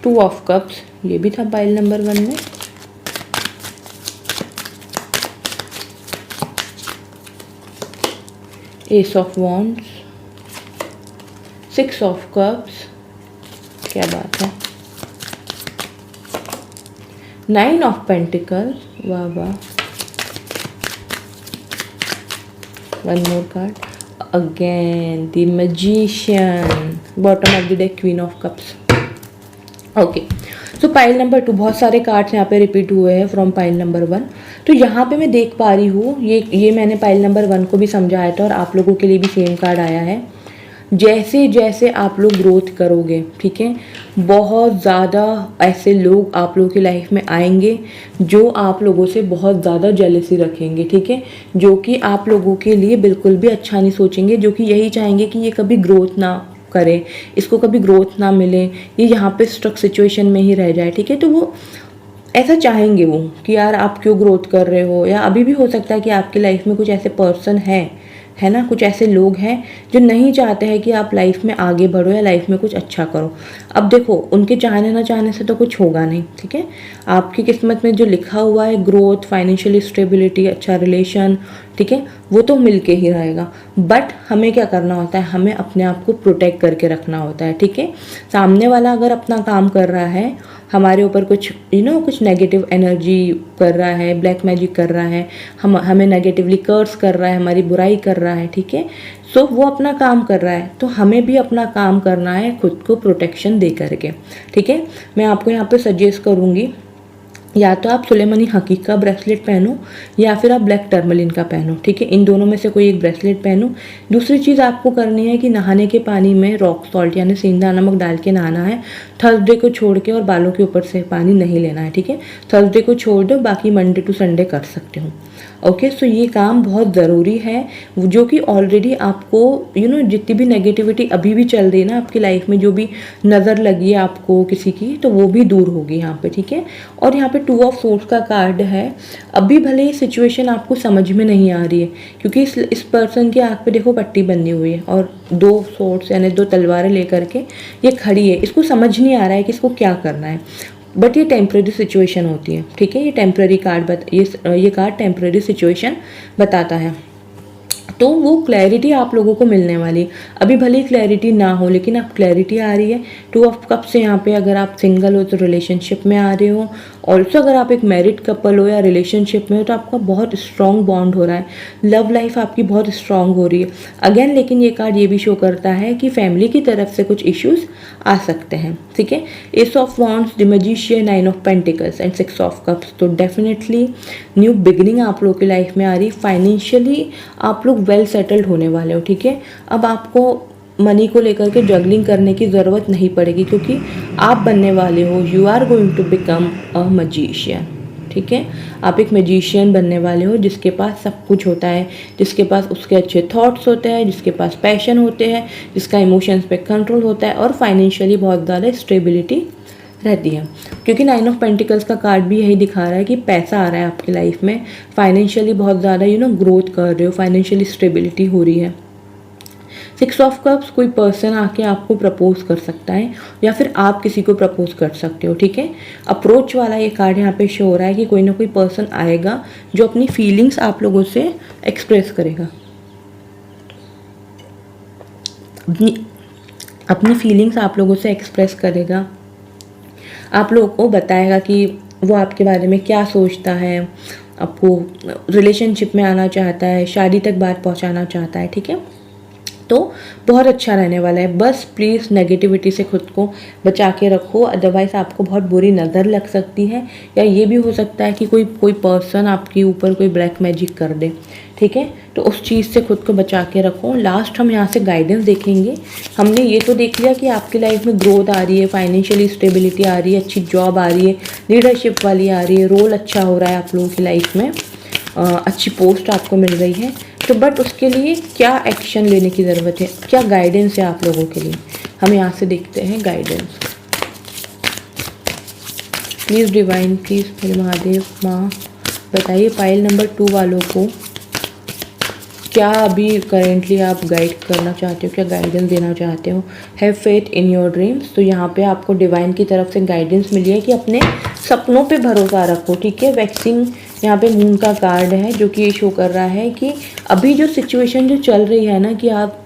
2 ऑफ कप्स, ये भी था पाइल नंबर 1 में। Ace of wands, 6 of cups, क्या बात है, 9 ऑफ पेंटिकल्स, वाह वाह। 1 more card, again the magician, bottom of the deck queen of cups. Okay, so pile number 2, बहुत सारे कार्ड्स यहाँ पे रिपीट हुए हैं फ्रॉम पाइल नंबर 1। तो यहाँ पे मैं देख पा रही हूँ, ये मैंने पाइल नंबर 1 को भी समझाया था, और आप लोगों के लिए भी सेम कार्ड आया है। जैसे जैसे आप लोग ग्रोथ करोगे, ठीक है, बहुत ज़्यादा ऐसे लोग आप लोगों की लाइफ में आएंगे जो आप लोगों से बहुत ज़्यादा जेलसी रखेंगे, ठीक है, जो कि आप लोगों के लिए बिल्कुल भी अच्छा नहीं सोचेंगे, जो कि यही चाहेंगे कि ये कभी ग्रोथ ना करे, इसको कभी ग्रोथ ना मिले, ये यहाँ पे स्ट्रक सिचुएशन में ही रह जाए, ठीक है। तो वो ऐसा चाहेंगे वो कि यार आप क्यों ग्रोथ कर रहे हो, या अभी भी हो सकता है कि आपकी लाइफ में कुछ ऐसे पर्सन है ना, कुछ ऐसे लोग हैं जो नहीं चाहते हैं कि आप लाइफ में आगे बढ़ो या लाइफ में कुछ अच्छा करो। अब देखो, उनके चाहने ना चाहने से तो कुछ होगा नहीं, ठीक है। आपकी किस्मत में जो लिखा हुआ है, ग्रोथ, फाइनेंशियल स्टेबिलिटी, अच्छा रिलेशन, ठीक है, वो तो मिलके ही रहेगा। बट हमें क्या करना होता है, हमें अपने आप को प्रोटेक्ट करके रखना होता है, ठीक है। सामने वाला अगर अपना काम कर रहा है, हमारे ऊपर कुछ कुछ नेगेटिव एनर्जी कर रहा है, ब्लैक मैजिक कर रहा है, हमें नेगेटिवली कर्स कर रहा है, हमारी बुराई कर रहा है, ठीक है। सो वो अपना काम कर रहा है, तो हमें भी अपना काम करना है, खुद को प्रोटेक्शन दे करके, ठीक है। मैं आपको यहाँ पे सजेस्ट करूँगी, या तो आप सुलेमानी हकीक का ब्रेसलेट पहनो या फिर आप ब्लैक टर्मलिन का पहनो, ठीक है। इन दोनों में से कोई एक ब्रेसलेट पहनो। दूसरी चीज़ आपको करनी है कि नहाने के पानी में रॉक सॉल्ट यानी सेंधा नमक डाल के नहाना है। थर्सडे को छोड़ के, और बालों के ऊपर से पानी नहीं लेना है, ठीक है। थर्सडे को छोड़ दो, बाकी मंडे टू संडे कर सकते हो। ओके, सो ये काम बहुत ज़रूरी है, जो कि ऑलरेडी आपको जितनी भी नेगेटिविटी अभी भी चल रही है ना आपकी लाइफ में, जो भी नज़र लगी है आपको किसी की, तो वो भी दूर होगी यहाँ पे, ठीक है। और यहाँ पे 2 ऑफ सोर्ड्स का कार्ड है। अभी भले ये सिचुएशन आपको समझ में नहीं आ रही है, क्योंकि इस पर्सन की आँख पे देखो पट्टी बंधी हुई है, और 2 सोर्ड्स यानी 2 तलवारें लेकर के ये खड़ी है। इसको समझ नहीं आ रहा है कि इसको क्या करना है, बट ये टेम्प्रेरी सिचुएशन होती है, ठीक है। ये टेम्प्रेरी कार्ड ये कार्ड टेम्प्रेरी सिचुएशन बताता है। तो वो क्लैरिटी आप लोगों को मिलने वाली, अभी भले क्लैरिटी ना हो, लेकिन अब क्लैरिटी आ रही है। 2 ऑफ कप से यहाँ पे अगर आप सिंगल हो तो रिलेशनशिप में आ रहे हो, ऑल्सो अगर आप एक मैरिड कपल हो या रिलेशनशिप में हो तो आपका बहुत स्ट्रॉन्ग बॉन्ड हो रहा है, लव लाइफ आपकी बहुत स्ट्रॉन्ग हो रही है अगेन। लेकिन ये कार्ड ये भी शो करता है कि फैमिली की तरफ से कुछ इश्यूज आ सकते हैं, ठीक है। S of wands, the magician, 9 of pentacles and 6 of cups. तो डेफिनेटली न्यू बिगिनिंग आप लोग की लाइफ में आ रही। फाइनेंशियली आप लोग वेल सेटल्ड होने वाले हो, ठीक है। अब आपको मनी को लेकर के जगलिंग करने की ज़रूरत नहीं पड़ेगी, क्योंकि आप बनने वाले हो, you are going to become a magician, ठीक है। आप एक मैजिशियन बनने वाले हो जिसके पास सब कुछ होता है, जिसके पास उसके अच्छे थॉट्स होते हैं, जिसके पास पैशन होते हैं, जिसका इमोशंस पे कंट्रोल होता है, और फाइनेंशियली बहुत ज़्यादा स्टेबिलिटी रहती है। क्योंकि 9 ऑफ पेंटिकल्स का कार्ड भी यही दिखा रहा है कि पैसा आ रहा है आपकी लाइफ में, फाइनेंशियली बहुत ज़्यादा ग्रोथ कर रहे हो, फाइनेंशियली स्टेबिलिटी हो रही है। 6 ऑफ कप्स, कोई पर्सन आके आपको प्रपोज कर सकता है या फिर आप किसी को प्रपोज कर सकते हो, ठीक है। अप्रोच वाला ये कार्ड यहाँ पे शो हो रहा है कि कोई ना कोई पर्सन आएगा जो अपनी फीलिंग्स आप लोगों से एक्सप्रेस करेगा, अपनी फीलिंग्स आप लोगों से एक्सप्रेस करेगा, आप लोगों को बताएगा कि वो आपके बारे में क्या सोचता है, आपको रिलेशनशिप में आना चाहता है, शादी तक बात पहुंचाना चाहता है, ठीक है। तो बहुत अच्छा रहने वाला है। बस प्लीज़ नेगेटिविटी से खुद को बचा के रखो, अदरवाइज़ आपको बहुत बुरी नज़र लग सकती है, या ये भी हो सकता है कि कोई पर्सन आपके ऊपर कोई ब्लैक मैजिक कर दे, ठीक है। तो उस चीज़ से खुद को बचा के रखो। लास्ट हम यहाँ से गाइडेंस देखेंगे। हमने ये तो देख लिया कि आपकी लाइफ में ग्रोथ आ रही है, फाइनेंशियली स्टेबिलिटी आ रही है, अच्छी जॉब आ रही है, लीडरशिप वाली आ रही है, रोल अच्छा हो रहा है आप लोगों की लाइफ में, अच्छी पोस्ट आपको मिल रही है। तो बट उसके लिए क्या एक्शन लेने की ज़रूरत है, क्या गाइडेंस है आप लोगों के लिए, हम यहाँ से देखते हैं गाइडेंस। प्लीज़ डिवाइन, प्लीज़ मेरे महादेव माँ बताइए पाइल नंबर 2 वालों को क्या अभी करेंटली आप गाइड करना चाहते हो, क्या गाइडेंस देना चाहते हो। Have faith in your dreams. तो यहाँ पे आपको डिवाइन की तरफ से गाइडेंस मिली है कि अपने सपनों पे भरोसा रखो, ठीक है। वैक्सिंग यहाँ पे मून का कार्ड है जो कि ये शो कर रहा है कि अभी जो सिचुएशन जो चल रही है ना, कि आप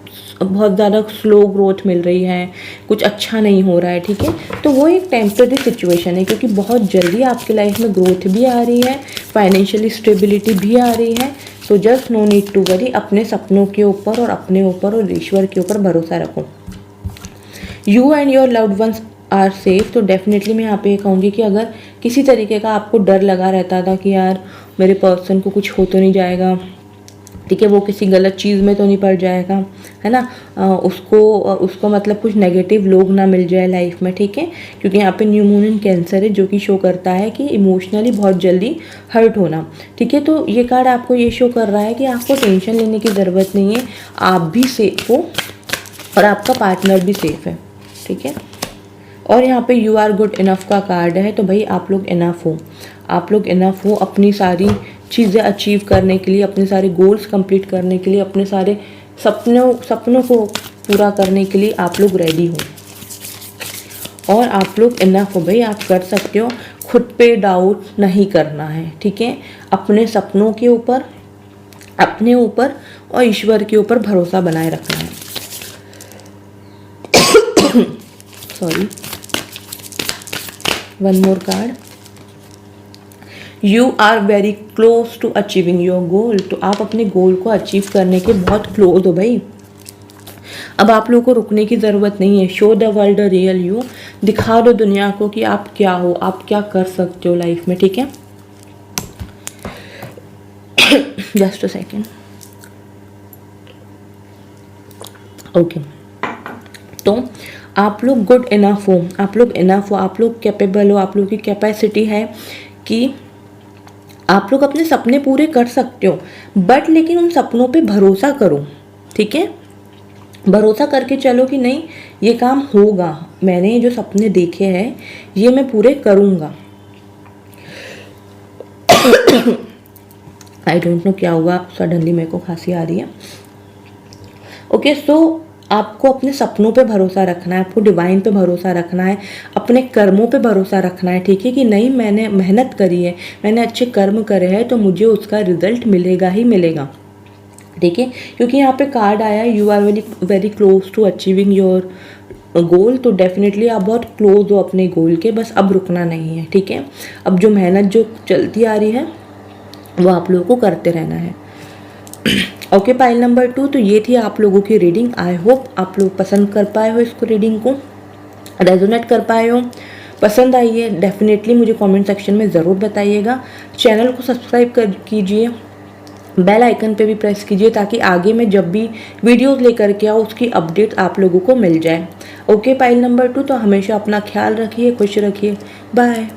बहुत ज़्यादा स्लो ग्रोथ मिल रही है, कुछ अच्छा नहीं हो रहा है, ठीक है। तो वो एक टेम्परेरी सिचुएशन है, क्योंकि बहुत जल्दी आपकी लाइफ में ग्रोथ भी आ रही है, फाइनेंशियली स्टेबिलिटी भी आ रही है। So just no need to worry, अपने सपनों के ऊपर और अपने ऊपर और ईश्वर के ऊपर भरोसा रखो। You and your loved ones are safe. तो डेफिनेटली मैं यहाँ पे ये कहूँगी कि अगर किसी तरीके का आपको डर लगा रहता था कि यार मेरे पर्सन को कुछ हो तो नहीं जाएगा, ठीक है, वो किसी गलत चीज़ में तो नहीं पड़ जाएगा, है ना, उसको मतलब कुछ नेगेटिव लोग ना मिल जाए लाइफ में, ठीक है। क्योंकि यहाँ पे न्यू मून इन कैंसर है जो कि शो करता है कि इमोशनली बहुत जल्दी हर्ट होना, ठीक है। तो ये कार्ड आपको ये शो कर रहा है कि आपको टेंशन लेने की ज़रूरत नहीं है, आप भी सेफ हो और आपका पार्टनर भी सेफ है, ठीक है। और यहाँ पे यू आर गुड इनफ का कार्ड है, तो भाई आप लोग इनफ हो, आप लोग इनफ हो अपनी सारी चीज़ें अचीव करने के लिए, अपने सारे गोल्स कंप्लीट करने के लिए, अपने सारे सपनों को पूरा करने के लिए आप लोग रेडी हो और आप लोग इनफ हो भाई, आप कर सकते हो। खुद पे डाउट नहीं करना है, ठीक है। अपने सपनों के ऊपर, अपने ऊपर और ईश्वर के ऊपर भरोसा बनाए रखना है। Sorry, one more card. You are very close to achieving your goal, तो आप अपने गोल को अचीव करने के बहुत क्लोज हो भाई। अब आप लोगों को रुकने की ज़रूरत नहीं है। Show the world real you, दिखा दो दुनिया को कि आप क्या हो, आप क्या कर सकते हो लाइफ में, ठीक है। Just a second. ओके, तो आप लोग गुड इनफ हो, आप लोग इनफ हो, आप लोग कैपेबल हो, आप लोग की कैपेसिटी है कि आप लोग अपने सपने पूरे कर सकते हो। बट लेकिन उन सपनों पे भरोसा करो, ठीक है। भरोसा करके चलो कि नहीं, ये काम होगा, मैंने जो सपने देखे हैं ये मैं पूरे करूँगा। आई डोंट नो क्या हुआ, सडनली मेरे को खांसी आ रही है। ओके, सो आपको अपने सपनों पे भरोसा रखना है, आपको डिवाइन पे भरोसा रखना है, अपने कर्मों पे भरोसा रखना है, ठीक है। कि नहीं, मैंने मेहनत करी है, मैंने अच्छे कर्म करे हैं, तो मुझे उसका रिजल्ट मिलेगा ही मिलेगा, ठीक है। क्योंकि यहाँ पे कार्ड आया है you are very close to achieving your goal, तो डेफिनेटली आप बहुत क्लोज हो अपने गोल के, बस अब रुकना नहीं है, ठीक है। अब जो मेहनत जो चलती आ रही है वो आप लोगों को करते रहना है। ओके, पाइल नंबर 2, तो ये थी आप लोगों की रीडिंग। आई होप आप लोग पसंद कर पाए हो इसको, रीडिंग को रेजोनेट कर पाए हो। पसंद आई है डेफिनेटली मुझे कमेंट सेक्शन में ज़रूर बताइएगा। चैनल को सब्सक्राइब कर कीजिए, बेल आइकन पे भी प्रेस कीजिए ताकि आगे मैं जब भी वीडियोस लेकर के आऊँ उसकी अपडेट आप लोगों को मिल जाए। ओके, पाइल नंबर 2, तो हमेशा अपना ख्याल रखिए, खुश रखिए, बाय।